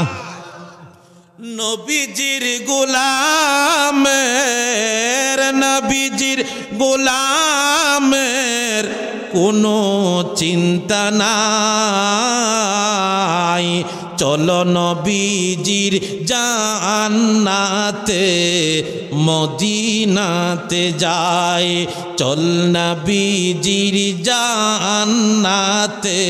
A: নবীজির গোলামের, নবীজির গোলামের কোনো চিন্তা নাই, চলো নবীজির জান্নাতে মদিনাতে যাই। চল নবীজির জান্নাতে।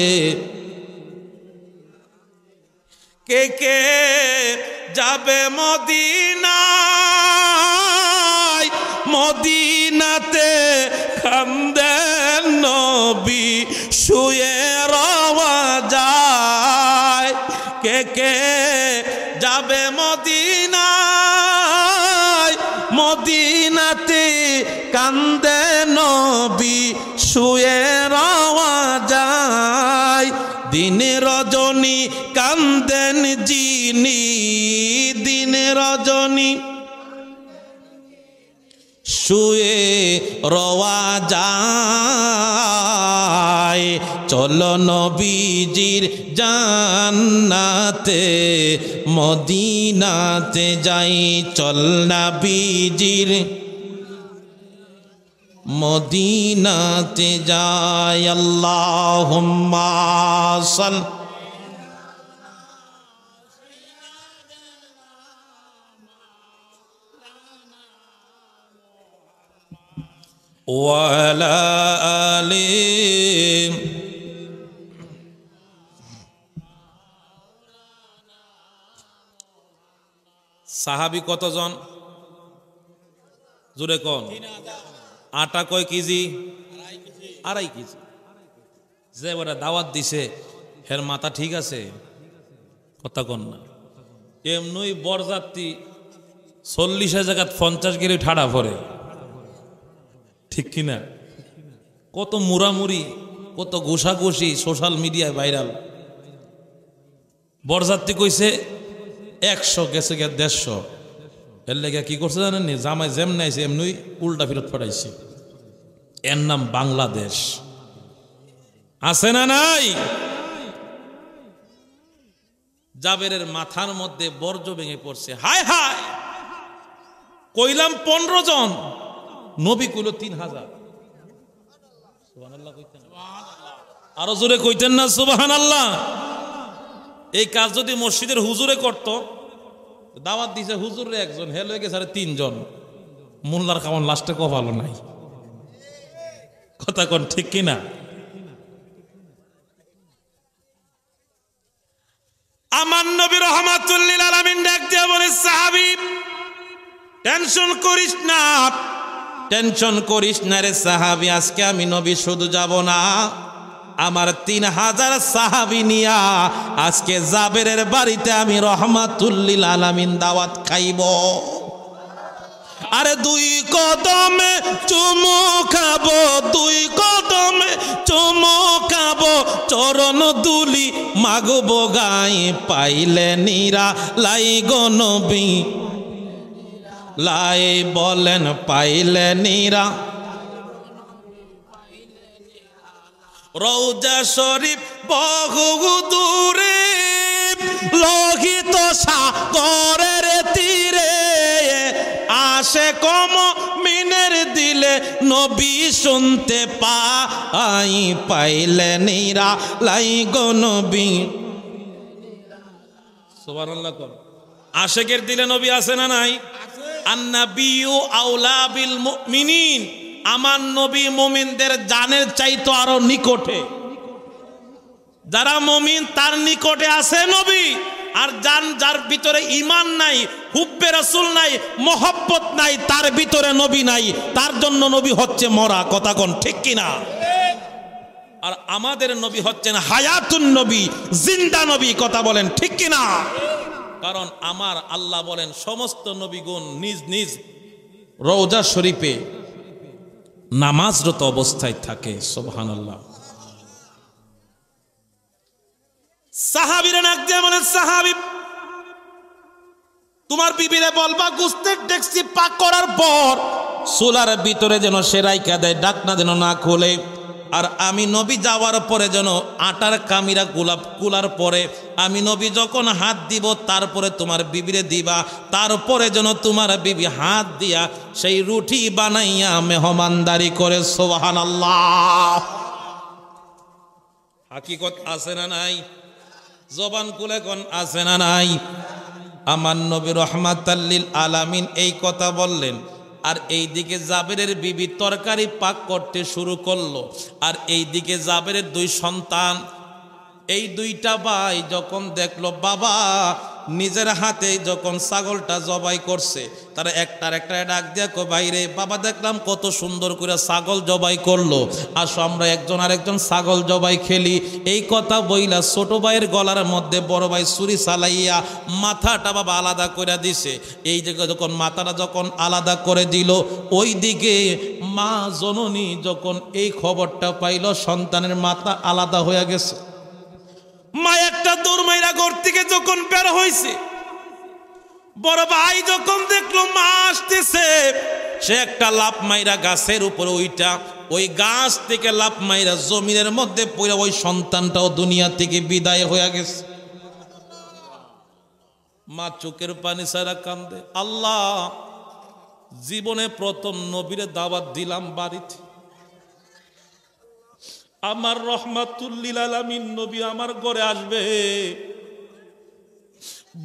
A: কে কে যাবে মদিনায়? মদিনাতে কান্দেন নবী শুয়ে রওয়া যায়। কে কে যাবে মদিনায়? মদিনাতে কান্দে নবী শুয়ে রওয়া যায়। দিন রজনী কান্দেন যিনি, দিন রজনী শুয়ে রওয়া যায়। চলো নবীজির জান্নাতে মদিনাতে যাই। চল নবীজির মদিনাতে যাই। আল্লাহুম্মা সাল্লি ওয়ালা আলি। সাহাবী কতজন? জোরে কোন? আটা কয় কেজি? 2.5 কেজি। যে ওরা দাওয়াত দিছে হের মাথা ঠিক আছে? কথা কন না। এমনই বরযাত্রী 40 জায়গাত 50 কেজি ঠাড়া পড়ে, ঠিক কিনা? কত মুড়ামুড়ি, কত ঘুষাঘুষি সোশ্যাল মিডিয়ায় ভাইরাল। বরযাত্রী কইছে 100, গেছে গে 150। এর লেগে কি করছে জানেন? জামাই যেমন আইছে এমনি উল্টা ফিরত পাঠাইছে। এর নাম বাংলাদেশ। আছে না নাই? জাবেরের মাথার মধ্যে বর্জ্য ভেঙে পড়ছে। হায় হায়, কইলাম 15 জন, নবী কইল 3000। সুবহানাল্লাহ কইতেন? আরো জোরে কইতেন না সুবহানাল্লাহ? এই কাজ যদি মসজিদের হুজুরে করত, দাওয়াত দিছে হুজুরে একজন, হেল হয়ে গেছে 3 জন, মোল্লার খাওয়ান লাস্টে কপালও নাই। কথা কোন ঠিক কিনা? আমার নবী রহমাতুল লিল আলামিন ডাক দিয়ে বলে, সাহাবী টেনশন করিস না, টেনশন করিস না রে সাহাবী, আজকে আমি নবী শুধু যাব না, আমার 3000 সাহাবী নিয়া আজকে জাবেরের বাড়িতে আমি রহমাতুল লিল আলামিন দাওয়াত খাইব। আরে 2 কদমে চুমু খাবো, 2 কদমে চুমু খাবো, চরণ দুলি মাগবো গায়ে, পাইলে নিরা লাই গো নবী লাই, বলেন পাইলে নিরা। রওজা শরীফ বহু দূরে, লোহিত সাগরের তীরে, আসে কম মিনের দিলে নবী শুনতে পাই, পাইলে নিরালাই গো নবী। সুবহানাল্লাহ। আশেকের দিলে নবী আছে না নাই? আন-নাবিয়্যু আওলা বিল মুমিনিন, আমার নবী মুমিনদের জানের চাইতো আরো নিকটে। যারা মুমিন তার নিকটে আছে নবী, আর যার ভিতরে ঈমান নাই, হুব্বে রাসূল নাই, মহব্বত নাই, তার ভিতরে নবী নাই, তার জন্য নবী হচ্ছে মরা। কথা কোন ঠিক কিনা? আর আমাদের নবী হচ্ছেন হায়াতুন নবী, জিন্দা নবী। কথা বলেন ঠিক কিনা? কারণ আমার আল্লাহ বলেন সমস্ত নবীগণ নিজ নিজ রওজা শরীফে নামাজরত অবস্থায় থাকে। সুবহানাল্লাহ। সাহাবীরা নাক দিয়ে বলেন, সাহাবী তোমার বিবিরে বলবা গোস্তের ডেকচি পাক করার পর চুলার ভিতরে যেন সে রাইখা দেয়, ঢাকনা যেন না খোলে। আর আমি নবী যাওয়ার পরে যেন আটার কামিরা কুলার পরে আমি নবী যখন হাত দিব তারপরে তোমার বিবিরে দিবা, তারপরে যেন তোমার বিবি হাত দিয়া সেই রুটি বানাইয়া মেহমানদারি করে। সুবহানাল্লাহ। হাকিকত আছে না নাই? জবান খুলে কোন আছে না নাই? আমার নবী রহমাতাল লিল আলামিন এই কথা বললেন। আর এই দিকে জাবেরের বিবি তরকারি পাক করতে শুরু করলো। আর এই দিকে জাবেরের দুই সন্তান, এই দুইটা ভাই যখন দেখলো বাবা নিজের হাতে যখন ছাগলটা জবাই করছে, তারা একটার একটা ডাক দিয়া কো, বাইরে বাবা দেখলাম কত সুন্দর করে ছাগল জবাই করলো, আসো আমরা একজন আরেকজন ছাগল জবাই খেলি। এই কথা বইলা ছোট ভাইয়ের গলার মধ্যে বড় ভাই ছুরি চালাইয়া মাথাটা বাবা আলাদা করে দিছে। এই যে যখন মাথাটা যখন আলাদা করে দিল, ওই দিকে মা জননী যখন এই খবরটা পাইল সন্তানের মাথা আলাদা হয়ে গেছে, মা একটা দৌড় মাইরা ঘর থেকে যখন বের হয়েছে, বড় ভাই যখন দেখলো মা আসতেছে, সে একটা লাফ মাইরা গাছের উপরে ওইটা ওই গাছ থেকে লাফ মাইরা জমিনের মধ্যে পড়ে ওই সন্তানটাও দুনিয়া থেকে বিদায় হয়ে গেছে। মা চোখের পানি ছাড়া কান্দে, আল্লাহ জীবনে প্রথম নবীরে দাওয়াত দিলাম বাড়িতে, আমার রহমাতুল লিল আলামিন নবী আমার ঘরে আসবে,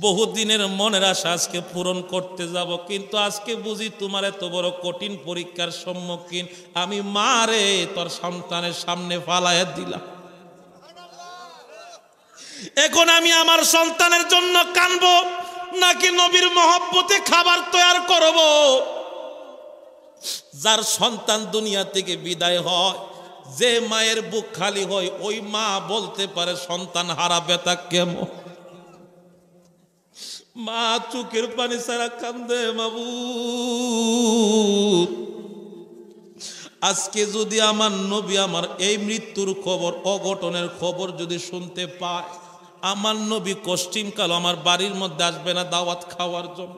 A: বহুদিনের মনের আশা আজকে পূরণ করতে যাব, কিন্তু আজকে বুঝি তোমার এত বড় কঠিন পরীক্ষার সম্মুখীন আমি মারে তোর সন্তানের সামনে ফালাইয়া দিলাম। এখন আমি আমার সন্তানের জন্য কানবো নাকি নবীর মহব্বতে খাবার তৈরি করব? যার সন্তান দুনিয়া থেকে বিদায় হয়, যে মায়ের বুক খালি হয়, ওই মা বলতে পারে সন্তান হারা ব্যথা কেমন। মা চোখের পানি ছাড়া কান্দে, মাবুদ আজকে যদি আমার নবী আমার এই মৃত্যুর খবর, অঘটনের খবর যদি শুনতে পায়, আমার নবী কষ্টিমকাল আমার বাড়ির মধ্যে আসবে না দাওয়াত খাওয়ার জন্য।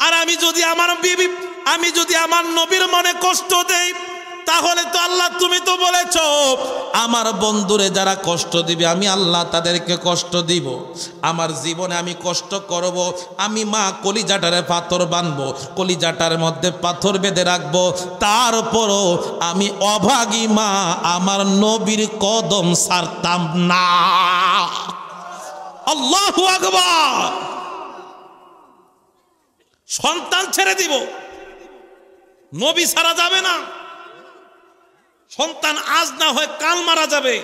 A: আর আমি যদি আমার নবীর মনে কষ্ট দেই, তাহলে তো আল্লাহ তুমি তো বলেছো আমার বন্ধুরে যারা কষ্ট দিবে আমি আল্লাহ তাদেরকে কষ্ট দিব। আমার জীবনে আমি কষ্ট করব, আমি মা কলিজাটারে পাথর বানবো, কলিজাটার মধ্যে পাথর বেঁধে রাখবো, তারপরও আমি অভাগী মা আমার নবীর কদম ছাড়তাম না। আল্লাহু আকবার। সন্তান ছেড়ে দিব, নবী ছাড়া যাবে না। সন্তান আজ না হয় কাল মারা যাবে,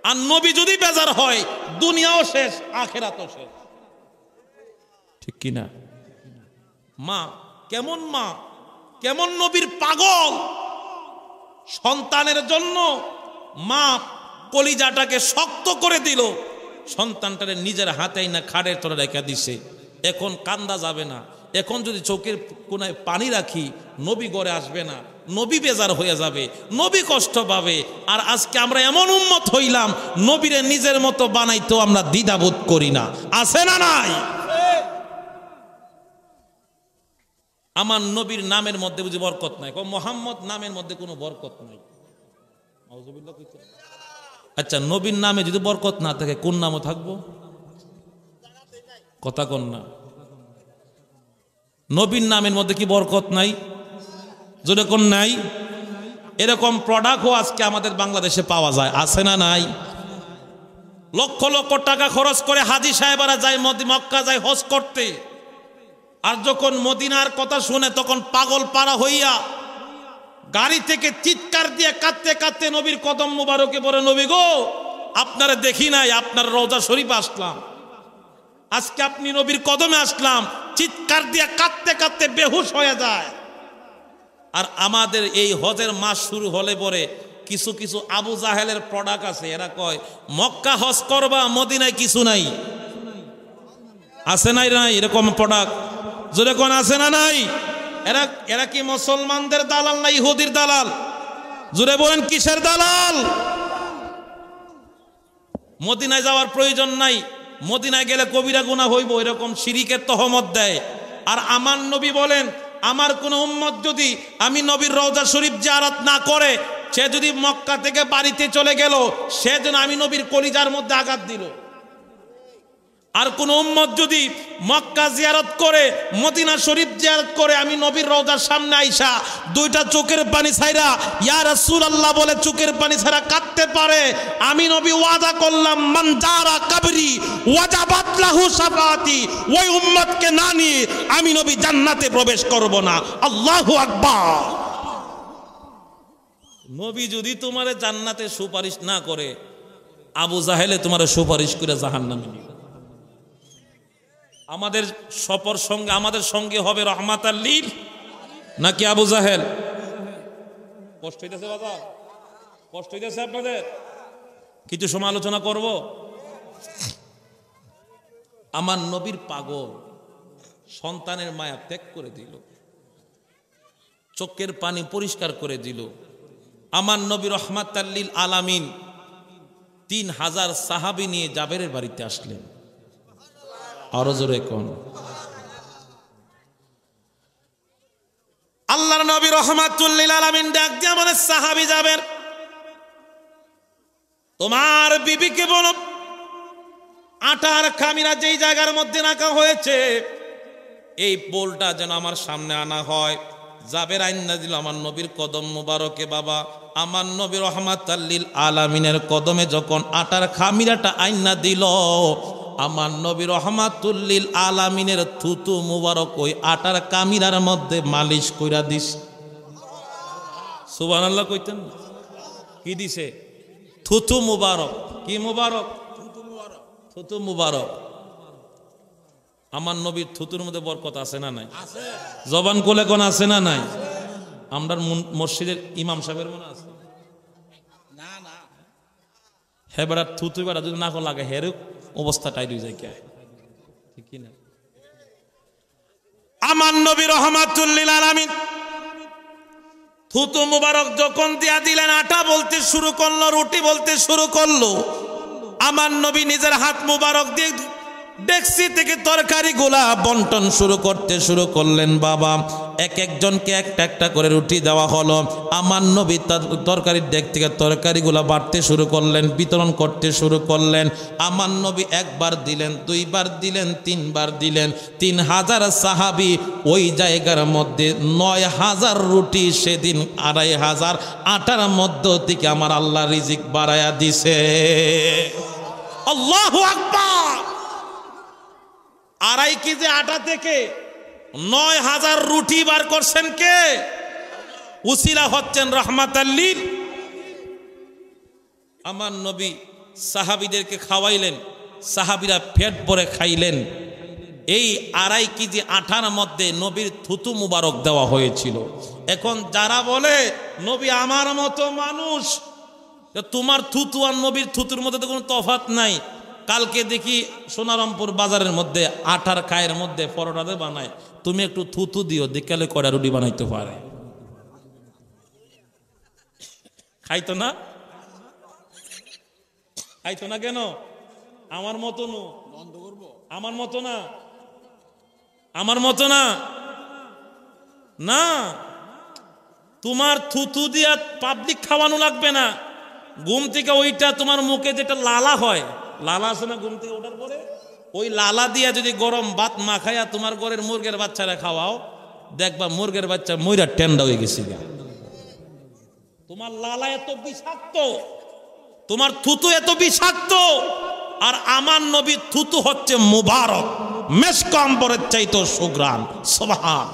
A: আর নবী যদি বেজার হয় দুনিয়াও শেষ আখিরাতও শেষ, ঠিক কিনা? মা কেমন নবীর পাগল, সন্তানের জন্য মা কলিজাটাকে শক্ত করে দিল, সন্তানটারে নিজের হাতেই না খাড়ের তলে রেখে দিছে। এখন কান্দা যাবে না, এখন যদি চোখের কোনায় পানি রাখি নবী ঘরে আসবে না, নবী বেজার হয়ে যাবে, নবী কষ্ট পাবে। আর আজকে আমরা এমন উম্মত হইলাম নবীরে নিজের মতো বানাইতেও আমরা দ্বিধাবোধ করি না, আছে না নাই? আমার নবীর নামের মধ্যে বুঝি বরকত নাই, মোহাম্মদ নামের মধ্যে কোনো বরকত নাই। আচ্ছা, নবীর নামে যদি বরকত না থাকে কোন নামও থাকবো? কথা কন না। নবীর নামের মধ্যে কি বরকত নাই? যদি কোন নাই, এরকম প্রোডাক্টও আজকে আমাদের বাংলাদেশে পাওয়া যায়, আছে না নাই? লক্ষ লক্ষ টাকা খরচ করে হাজি সাহেবরা যায় মক্কা যায় হজ করতে, আর যখন মদিনার কথা শুনে তখন পাগল পাড়া হইয়া গাড়ি থেকে চিৎকার দিয়ে কাঁদতে কাঁদতে নবীর কদম মুবারকে পড়ে, নবী গো আপনারা দেখি নাই, আপনার রওজা শরীফ আসলাম, আজকে আপনি নবীর কদমে আসলাম, চিৎকার দিয়ে কাঁদতে কাঁদতে বেহুশ হয়ে যায়। আর আমাদের এই হজের মাস শুরু হলে পরে কিছু কিছু আবু জাহেলের প্রোডাক্ট আছে, এরা কয় মক্কা হজ করবা, মদিনায় কিছু নাই, আছে নাই? নাই এরকম প্রোডাক্ট জোরে কোন আছে না নাই? এরা এরা কি মুসলমানদের দালাল না ইহুদির দালাল? জোরে বলেন কিসের দালাল? মদিনায় যাওয়ার প্রয়োজন নাই, মদিনায় গেলে কবিরা গুনাহ হইব, এরকম শিরিকের তহমত দেয়। আর আমার নবী বলেন, আমার কোন উম্মত যদি আমি নবীর রওজা শরীফ জিয়ারত না করে, সে যদি মক্কা থেকে বাড়িতে চলে গেল, সে যেন আমি নবীর কলিজার মধ্যে আঘাত দিল। আর কোন উম্মত যদি মক্কা জিয়ারত করে, মদিনা শরীফ জিয়ারত করে, আমি নবীর রওজার সামনে আইসা দুইটা চোখের পানি ছাইরা ইয়া রাসূলুল্লাহ বলে চোখের পানি ছাইরা কাঁদতে পারে, আমি নবী ওয়াদা করলাম, মান জারা কবরি ওয়াজাবাত লাহু শাফাআতি, ওই উম্মতকে না নিয়ে আমি নবী জান্নাতে প্রবেশ করব না। আল্লাহু আকবার। নবী যদি তোমারে জান্নাতে সুপারিশ না করে, আবু জাহেলে তোমারে সুপারিশ করে জাহান্নামে নিবে। আমাদের সফর সঙ্গে আমাদের সঙ্গে হবে রহমাতাল লিল নাকি আবু জাহেল? কষ্ট হইতেছে বাবা, কষ্ট হইতেছে আপনাদের? কিছু সমালোচনা করব। আমার নবীর পাগল সন্তানের মায়া ত্যাগ করে দিল, চোখের পানি পরিষ্কার করে দিল। আমার নবী রহমাতাল লিল আলামিন 3000 সাহাবী নিয়ে জাবেরের বাড়িতে আসলেন। আরো জোরে কোন আল্লাহর নবী রহমাতুল লিল আলামিন ডাক দিয়ে বলে, সাহাবী জাবের, তোমার বিবিকে বলো আটার খামিরা যেই জায়গার মধ্যে রাখা হয়েছে এই পোলটা যেন আমার সামনে আনা হয়। জাবের আইনা দিল আমার নবীর কদম মুবারকে। বাবা, আমার নবী রহমাতুল লিল আলামিনের কদমে যখন আটার খামিরাটা আইনা দিল, আমার নবী রহমাতুল লিল আলামিনের থুতু মুবারক ওই আটার কামিরার মধ্যে মালিশ কইরা দিস। সুবহানাল্লাহ কইতেন না? কি দিছে? থুতু মুবারক। কি মুবারক? থুতু মুবারক। আমার নবীর থুতুর মধ্যে বরকত আছে না নাই? জবান কোলে কোন আছে না নাই? আমরা মসজিদের ইমাম সাহেবের মনে আছে না? না, হ্যাঁ বেড়া থুতু বেড়া যদি না লাগে হের অবস্থা টাইট হয়ে যায়। কে ঠিক না? আমার নবী রহমাতুল লিল আলামিন থুতু মুবারক যখন দিয়া দিলেন, আটা বলতে শুরু করলো, রুটি বলতে শুরু করলো। আমার নবী নিজের হাত মুবারক দিয়ে ডেকসি থেকে তরকারি গুলা বন্টন শুরু করলেন। বাবা, এক একজনকে একটা একটা করে রুটি দেওয়া হলো। আমার নবী তরকারির ডেক থেকে তরকারিগুলা বাড়তে শুরু করলেন, বিতরণ করতে শুরু করলেন। আমার নবী একবার দিলেন, দুইবার দিলেন, তিনবার দিলেন। 3000 সাহাবী ওই জায়গার মধ্যে 9000 রুটি, সেদিন 2500 আটার মধ্য থেকে আমার আল্লাহ রিজিক বাড়ায়া দিছে। আল্লাহু আকবার। 2.5 কেজি আটা থেকে 9000 রুটি বার করছেন কে? উসিলা হচ্ছেন রহমাতাল লিল। আমার নবী সাহাবীদেরকে খাওয়াইলেন, সাহাবীরা পেট ভরে খাইলেন। এই 2.5 কেজি আটার মধ্যে নবীর থুতু মুবারক দেওয়া হয়েছিল। এখন যারা বলে নবী আমার মতো মানুষ, তোমার থুতু আর নবীর থুতুর মধ্যে তো কোনো তফাৎ নাই। কালকে দেখি সোনারামপুর বাজারের মধ্যে আটার খায়ের মধ্যে পরোটা বানায়, তুমি একটু থুতু দিও, দেখালে কয়টা রুটি বানাইতে পারে। খাইতো না? খাইতো না কেন? আমার মতো নো, আমার মতো না, আমার মতো না। না, তোমার থুতু দিয়া পাবলিক খাওয়ানো লাগবে না। ঘুম থেকে ওইটা তোমার মুখে যেটা লালা হয়, লালা আছে না ঘুম থেকে ওঠার পরে, ওই লালা দিয়া যদি গরম ভাত মাখাইয়া তোমার ঘরের মুরগের বাচ্চারা খাওয়াও, দেখবা মুরগের বাচ্চা মইরা টেন্ডা হয়ে গেছে। তোমার লালা এত বিষাক্ত, তোমার থুতু এত বিষাক্ত, আর আমার নবীর থুতু হচ্ছে মুবারক, মেশক আম্বরের চাইতো সুঘ্রাণ। সুবহান।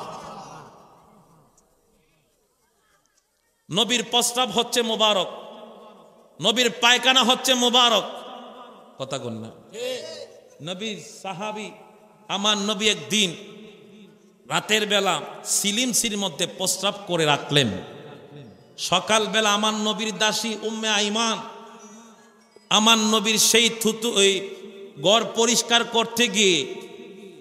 A: নবীর প্রস্রাব হচ্ছে মুবারক, নবীর পায়খানা হচ্ছে মুবারক। কথা কন না? নবী সাহাবী, আমার নবী একদিন রাতের বেলা সিলিমসির মধ্যে প্রস্রাব করে রাখলেন। সকালবেলা আমার নবীর দাসী উম্মে আইমান আমার নবীর সেই থুতু ওই গড় পরিষ্কার করতে গিয়ে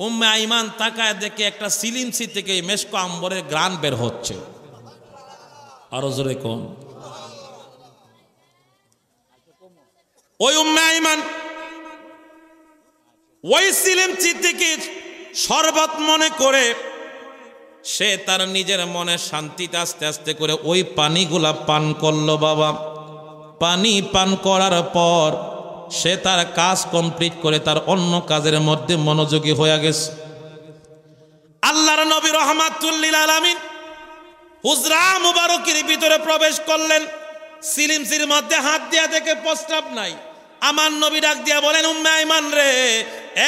A: উম্মে আইমান তাকায় দেখে একটা সিলিমসি থেকে মেশক আম্বরের ঘ্রাণ বের হচ্ছে। আরো জোরে কোন। ওই উম্মে আইমান ওই সিলিমসি থেকে শরবত মনে করে সে তার নিজের মনে শান্তিতে আস্তে আস্তে করে ওই পানিগুলা পান করলো। বাবা, পানি পান করার পর সে তার কাজ কমপ্লিট করে তার অন্য কাজের মধ্যে মনোযোগী হয়ে গেছে। আল্লাহর নবী রাহমাতুল লিল আলামিন হুজরা মুবারকের ভিতরে প্রবেশ করলেন। সিলিমসির মধ্যে হাত দিয়া দেখে প্রস্রাব নাই। আমার নবী ডাক দিয়া বলেন, উম্মে আইমান রে,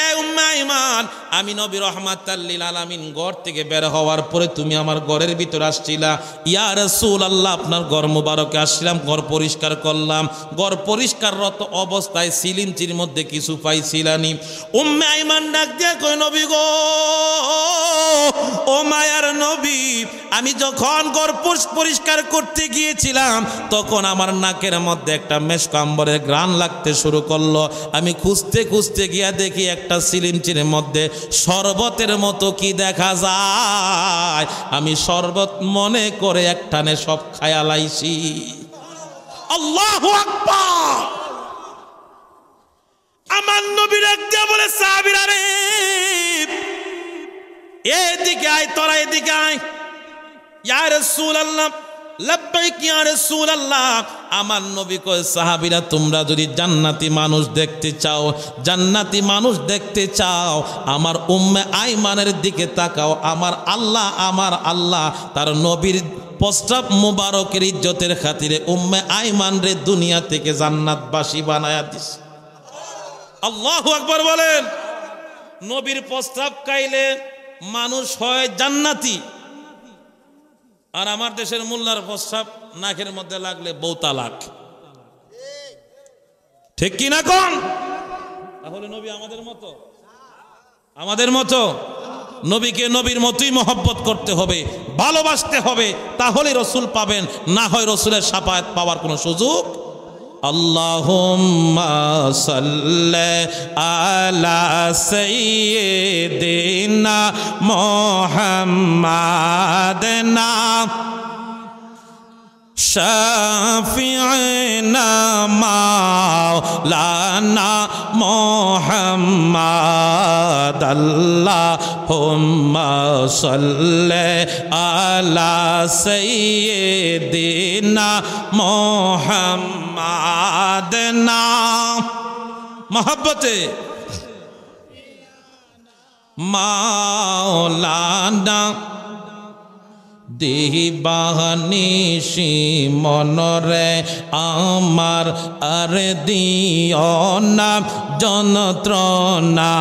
A: এ উম্মে আইমান, আমি নবী রাহমাতুল লিল আলামিন ঘর থেকে বের হওয়ার পরে তুমি আমার ঘরের ভিতর আসছিলা। ইয়া রাসূলুল্লাহ, আপনার ঘর মুবারকে আসছিলাম, ঘর পরিষ্কার করলাম। ঘর পরিষ্কাররত অবস্থায় সিলিমচির মধ্যে কিছু পাইছিলানি। উম্মে আইমান ডাক দিয়া কই, নবী গো, ও মায়ার নবী, আমি যখন ঘর পরিষ্কার করতে গিয়েছিলাম তখন আমার নাকের মধ্যে একটা মেশক আম্বরের ঘ্রাণ লাগতে শুরু করলো। আমি খুঁজতে খুঁজতে গিয়া দেখি একটা সিলিমচির মধ্যে শরবতের মতো কি দেখা যায়। আমি শরবত মনে করে একটানে সব খায়ালাইছি। আল্লাহু আকবার। আমার নবী ডাক দিয়া বলে, সাহাবীরা রে, এদিকে আয়, তোরা এদিকে আয়। ইয়া রাসূলুল্লাহ, লাব্বাইক ইয়া রাসূলুল্লাহ। আমার নবী কয়, সাহাবীরা, তোমরা যদি জান্নাতি মানুষ দেখতে চাও, জান্নাতি মানুষ দেখতে চাও, আমার উম্মে আইমানের দিকে তাকাও। আমার আল্লাহ তার নবীর প্রস্রাব মুবারকের ইজ্জতের খাতিরে উম্মে আইমান রে দুনিয়া থেকে জান্নাতবাসী বানায়া দিছে। আল্লাহু আকবার বলেন। নবীর প্রস্রাব খাইলে মানুষ হয় জান্নাতি, আর আমার দেশের মোল্লার প্রস্রাব নাকের মধ্যে লাগলে বউ তালাক। ঠিক কি না কোন? তাহলে নবী আমাদের মতো নবীকে নবীর মতোই মহব্বত করতে হবে, ভালোবাসতে হবে, তাহলে রসুল পাবেন, না হয় রসুলের শাফায়াত পাওয়ার কোনো সুযোগ। আল্লাহুম্মা সাল্লি আলা সাইয়্যিদিনা মুহাম্মাদিনা শাফিঈনা মাওলানা মুহাম্মাদ। আল্লাহুম্মা সাল্লি আলা সাইয়্যিদিনা মুহাম্মাদিনা। মহব্বতে মাওলানা দিবানিশি মনরে আমার আর দিও না যন্ত্রণা।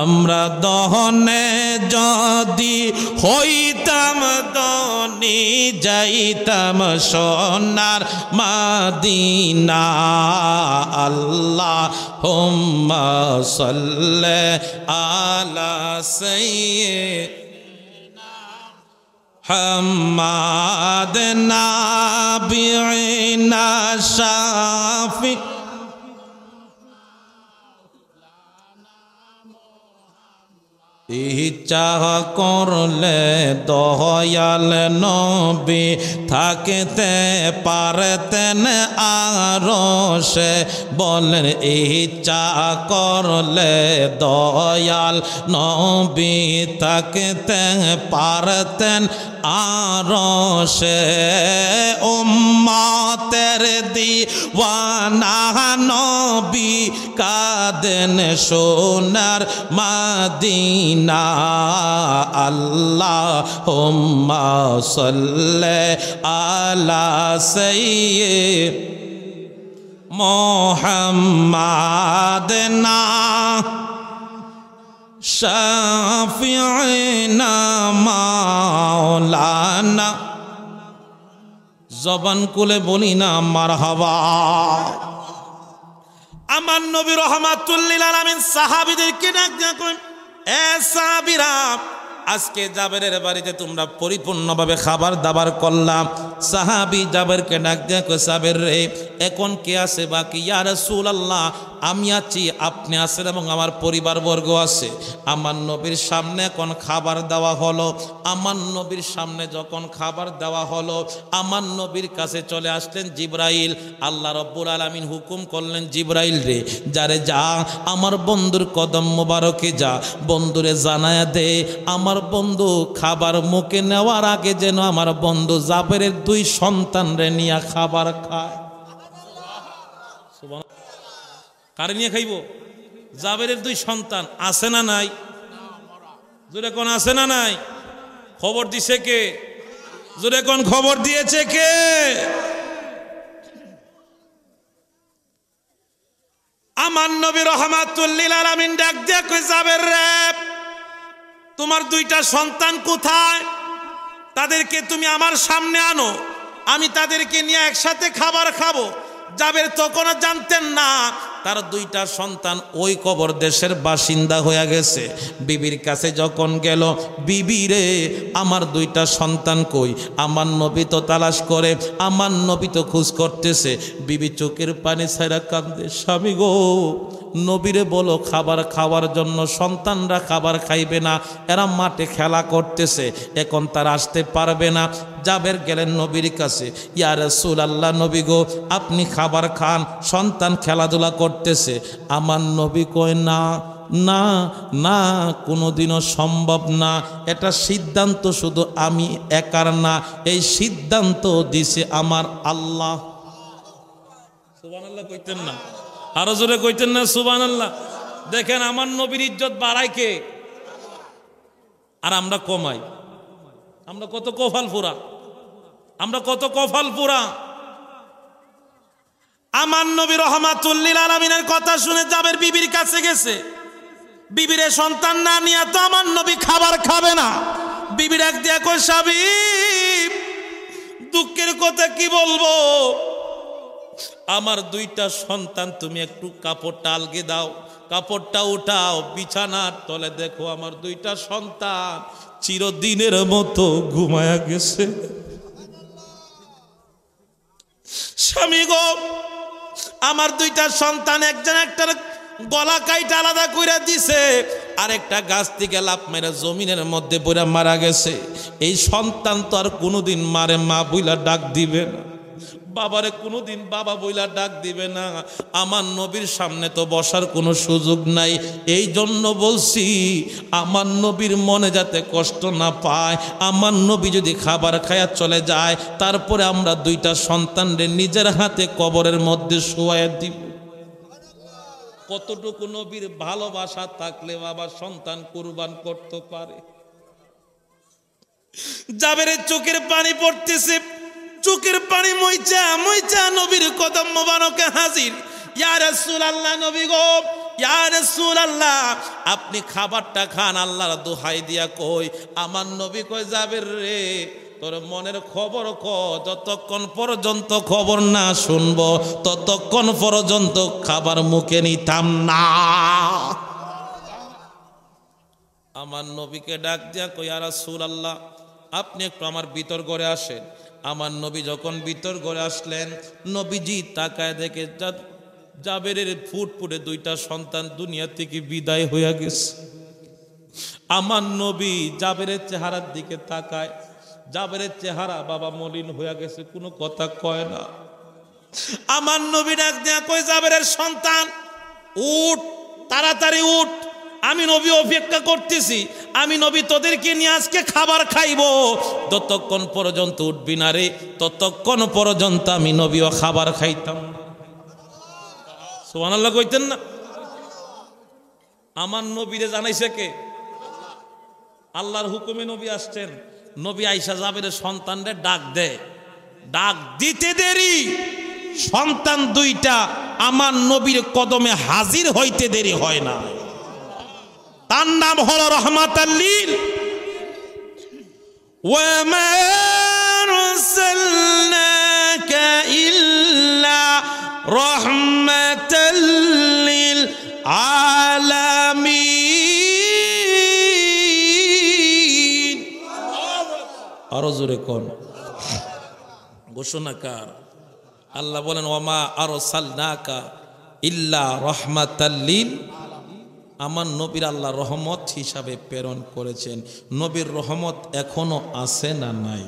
A: আমরা দহনে যদি হইতাম দনি যাইতাম সোনার মাদিনা। আল্লাহুম্মা সাল্লি আলা সাইয়্যিদিনা মুহাম্মাদ নাবিয়িনা শাফি। ইচ্ছা করলে দয়াল নবী থাকতে পারতেন আরশে বলেন ইচ্ছা করলে দয়াল নবী থাকতে পারতেন আরশে, উম্মতের দিওয়ানা নবী কাঁদেন সোনার মদিনা। আল্লাহুম্মা সাল্লি আলা সাইয়্যিদ মুহাম্মাদিনা শাফিঈনা মাওলানা। জবান খুলে বলি না মারহাবা। আমার নবী রাহমাতুল লিল আলামিন সাহাবীদেরকে ডাক দিয়া কইলেন, এ সাহাবীরা, আজকে জাবেরের বাড়িতে তোমরা পরিপূর্ণভাবে খাবার দাবার করলাম। সাহাবী জাবেরকে ডাক দিয়া কই, জাবের রে, এখন কে আছে বাকি? ইয়া রাসূলুল্লাহ, আমি আছি, আপনি আছেন এবং আমার পরিবারবর্গ আছে। আমার নবীর সামনে এখন খাবার দেওয়া হলো। আমার নবীর সামনে যখন খাবার দেওয়া হলো, আমার নবীর কাছে চলে আসলেন জিবরাইল। আল্লাহ রব্বুল আলামিন হুকুম করলেন, জিবরাইল রে, যারে যা আমার বন্ধুর কদম মোবারকে যা, বন্ধুরে জানায়া দে আমার বন্ধু খাবার মুখে নেওয়ার আগে যেন আমার বন্ধু জাবেরের 2 সন্তান রে নিয়ে খাবার খায়। কারে নিয়ে খাইব? জাবেরের 2 সন্তান আছে না নাই? জোরে কোন আছে না নাই? খবর দিছে কে? জোরে কোন খবর দিয়েছে কে? আমার নবী রাহমাতুল লিল আলামিন ডাক দিয়া কই, জাবের রে, তোমার 2টা সন্তান কোথায়? তাদেরকে তুমি আমার সামনে আনো, আমি তাদেরকে নিয়ে একসাথে খাবার খাবো। জাবের তখনও জানতেন না তার 2টা সন্তান ওই কবর দেশের বাসিন্দা হয়ে গেছে। বিবির কাছে যখন গেল, বিবি রে, আমার 2টা সন্তান কই? আমার নবী তো তালাশ করে, আমার নবী তো খোঁজ করতেছে। বিবি চোখের পানি ছাইরা কাঁদে, স্বামী গো, নবীরে বলো খাবার খাওয়ার জন্য। সন্তানরা খাবার খাইবে না, এরা মাঠে খেলা করতেছে, এখন তারা আসতে পারবে না। জাবের গেলেন নবীর কাছে, ইয়া রাসূলুল্লাহ, নবী গো, আপনি খাবার খান, সন্তান খেলাধুলা করতেছে। আমার নবী কয়, না না না, কোনোদিনও সম্ভব না। এটা সিদ্ধান্ত শুধু আমি একার না, এই সিদ্ধান্ত দিছে আমার আল্লাহ। সুবহানাল্লাহ কইতেন না? আরো জোরে কইতেন না সুবহানাল্লাহ? দেখেন, আমার নবীর ইজ্জত বাড়ায় কে? আর আমরা কমাই। আমরা কত কফাল পুরা, আমরা কত কফাল পুরা। আমার নবী রাহমাতুল লিল আলামিনের কথা শুনে জাবের বিবির কাছে গেছে। বিবির সন্তান না নিয়ে তো আমার নবী খাবার খাবে না। বিবির এক দিয়া কই, স্বামী, দুঃখের কথা কি বলবো, আমার 2টা সন্তান, তুমি একটু কাপড়টা আলগে দাও, কাপড়টা উঠাও, বিছানার তলে দেখো আমার 2টা সন্তান চিরদিনের মতো ঘুমায়া গেছে। স্বামী গো, আমার 2টা সন্তান একজন একটার গলা কাইটা আলাদা কইরা দিছে, আরেকটা গাছ থেকে লাফ মেরে জমিনের মধ্যে পড়ে মারা গেছে। এই সন্তান তো আর কোনোদিন মারে মা বইলা ডাক দিবে না, বাবারে কোনোদিন বাবা বইলা ডাক দিবে না। আমার নবীর সামনে তো বসার কোনো সুযোগ নাই। এই জন্য বলছি, আমার নবীর মনে যাতে কষ্ট না পায়, আমার নবী যদি খাবার খায়া চলে যায়, তারপরে আমরা 2টা সন্তানরে নিজের হাতে কবরের মধ্যে শোয়ায় দিব। কতটুকু নবীর ভালোবাসা থাকলে বাবা সন্তান কুরবান করতে পারে। জাবেরের চোখের পানি পড়তেছে, চোখের পানি মইচা মইচা নবীর কদম মোবারকে হাজির। ইয়া রাসূলুল্লাহ, নবী গো, ইয়া রাসূলুল্লাহ, আপনি খাবারটা খান, আল্লাহর দোহাই দিয়া কই। আমার নবী কই, জাবের রে, তোর মনের খবর যতক্ষণ পর্যন্ত খবর না শুনবো ততক্ষণ পর্যন্ত খাবার মুখে নিতাম না। আমার নবীকে ডাক দিয়া কই, ইয়া রাসূলুল্লাহ, আপনি একটু আমার ভিতর ঘরে আসেন। আমার নবী যখন ভিতর ঘরে আসলেন, নবীজি তাকায় দেখে জাবেরের ফুটফুটে 2টা সন্তান দুনিয়া থেকে বিদায় হয়ে গেছে। আমার নবী জাবেরের চেহারার দিকে তাকায়, জাবেরের চেহারা বাবা মলিন হয়ে গেছে, কোনো কথা কয় না। আমার নবী ডাক দিয়া কই, জাবেরের সন্তান উঠ, তাড়াতাড়ি উঠ, আমি নবী অপেক্ষা করতেছি, আমি নবী তোদেরকে নিয়ে আজকে খাবার খাইবো, যতক্ষণ পর্যন্ত উঠবি না রে ততক্ষণ পর্যন্ত আমি নবীও খাবার খাইতাম। সুবহানাল্লাহ কইতেন না? আমার নবীরে জানাইছে কে? আল্লাহর হুকুমে নবী আসছেন। নবী আইসা জাবেরের সন্তানরে ডাক দেয়, ডাক দিতে দেরি, সন্তান দুইটা আমার নবীর কদমে হাজির হইতে দেরি হয় না। তার নাম হলো রহমাতাল লিল। ওয়া মা আরসালনাকা ইল্লা রাহমাতাল লিল আলামিন। আরো জোরে কোন ঘোষণাকার। আল্লাহ বলেন ওয়া মা আরসালনাকা ইল্লা রাহমাতাল লিল, আমার নবীর আল্লাহ রহমত হিসাবে প্রেরণ করেছেন। নবীর রহমত এখনো আছে না নাই?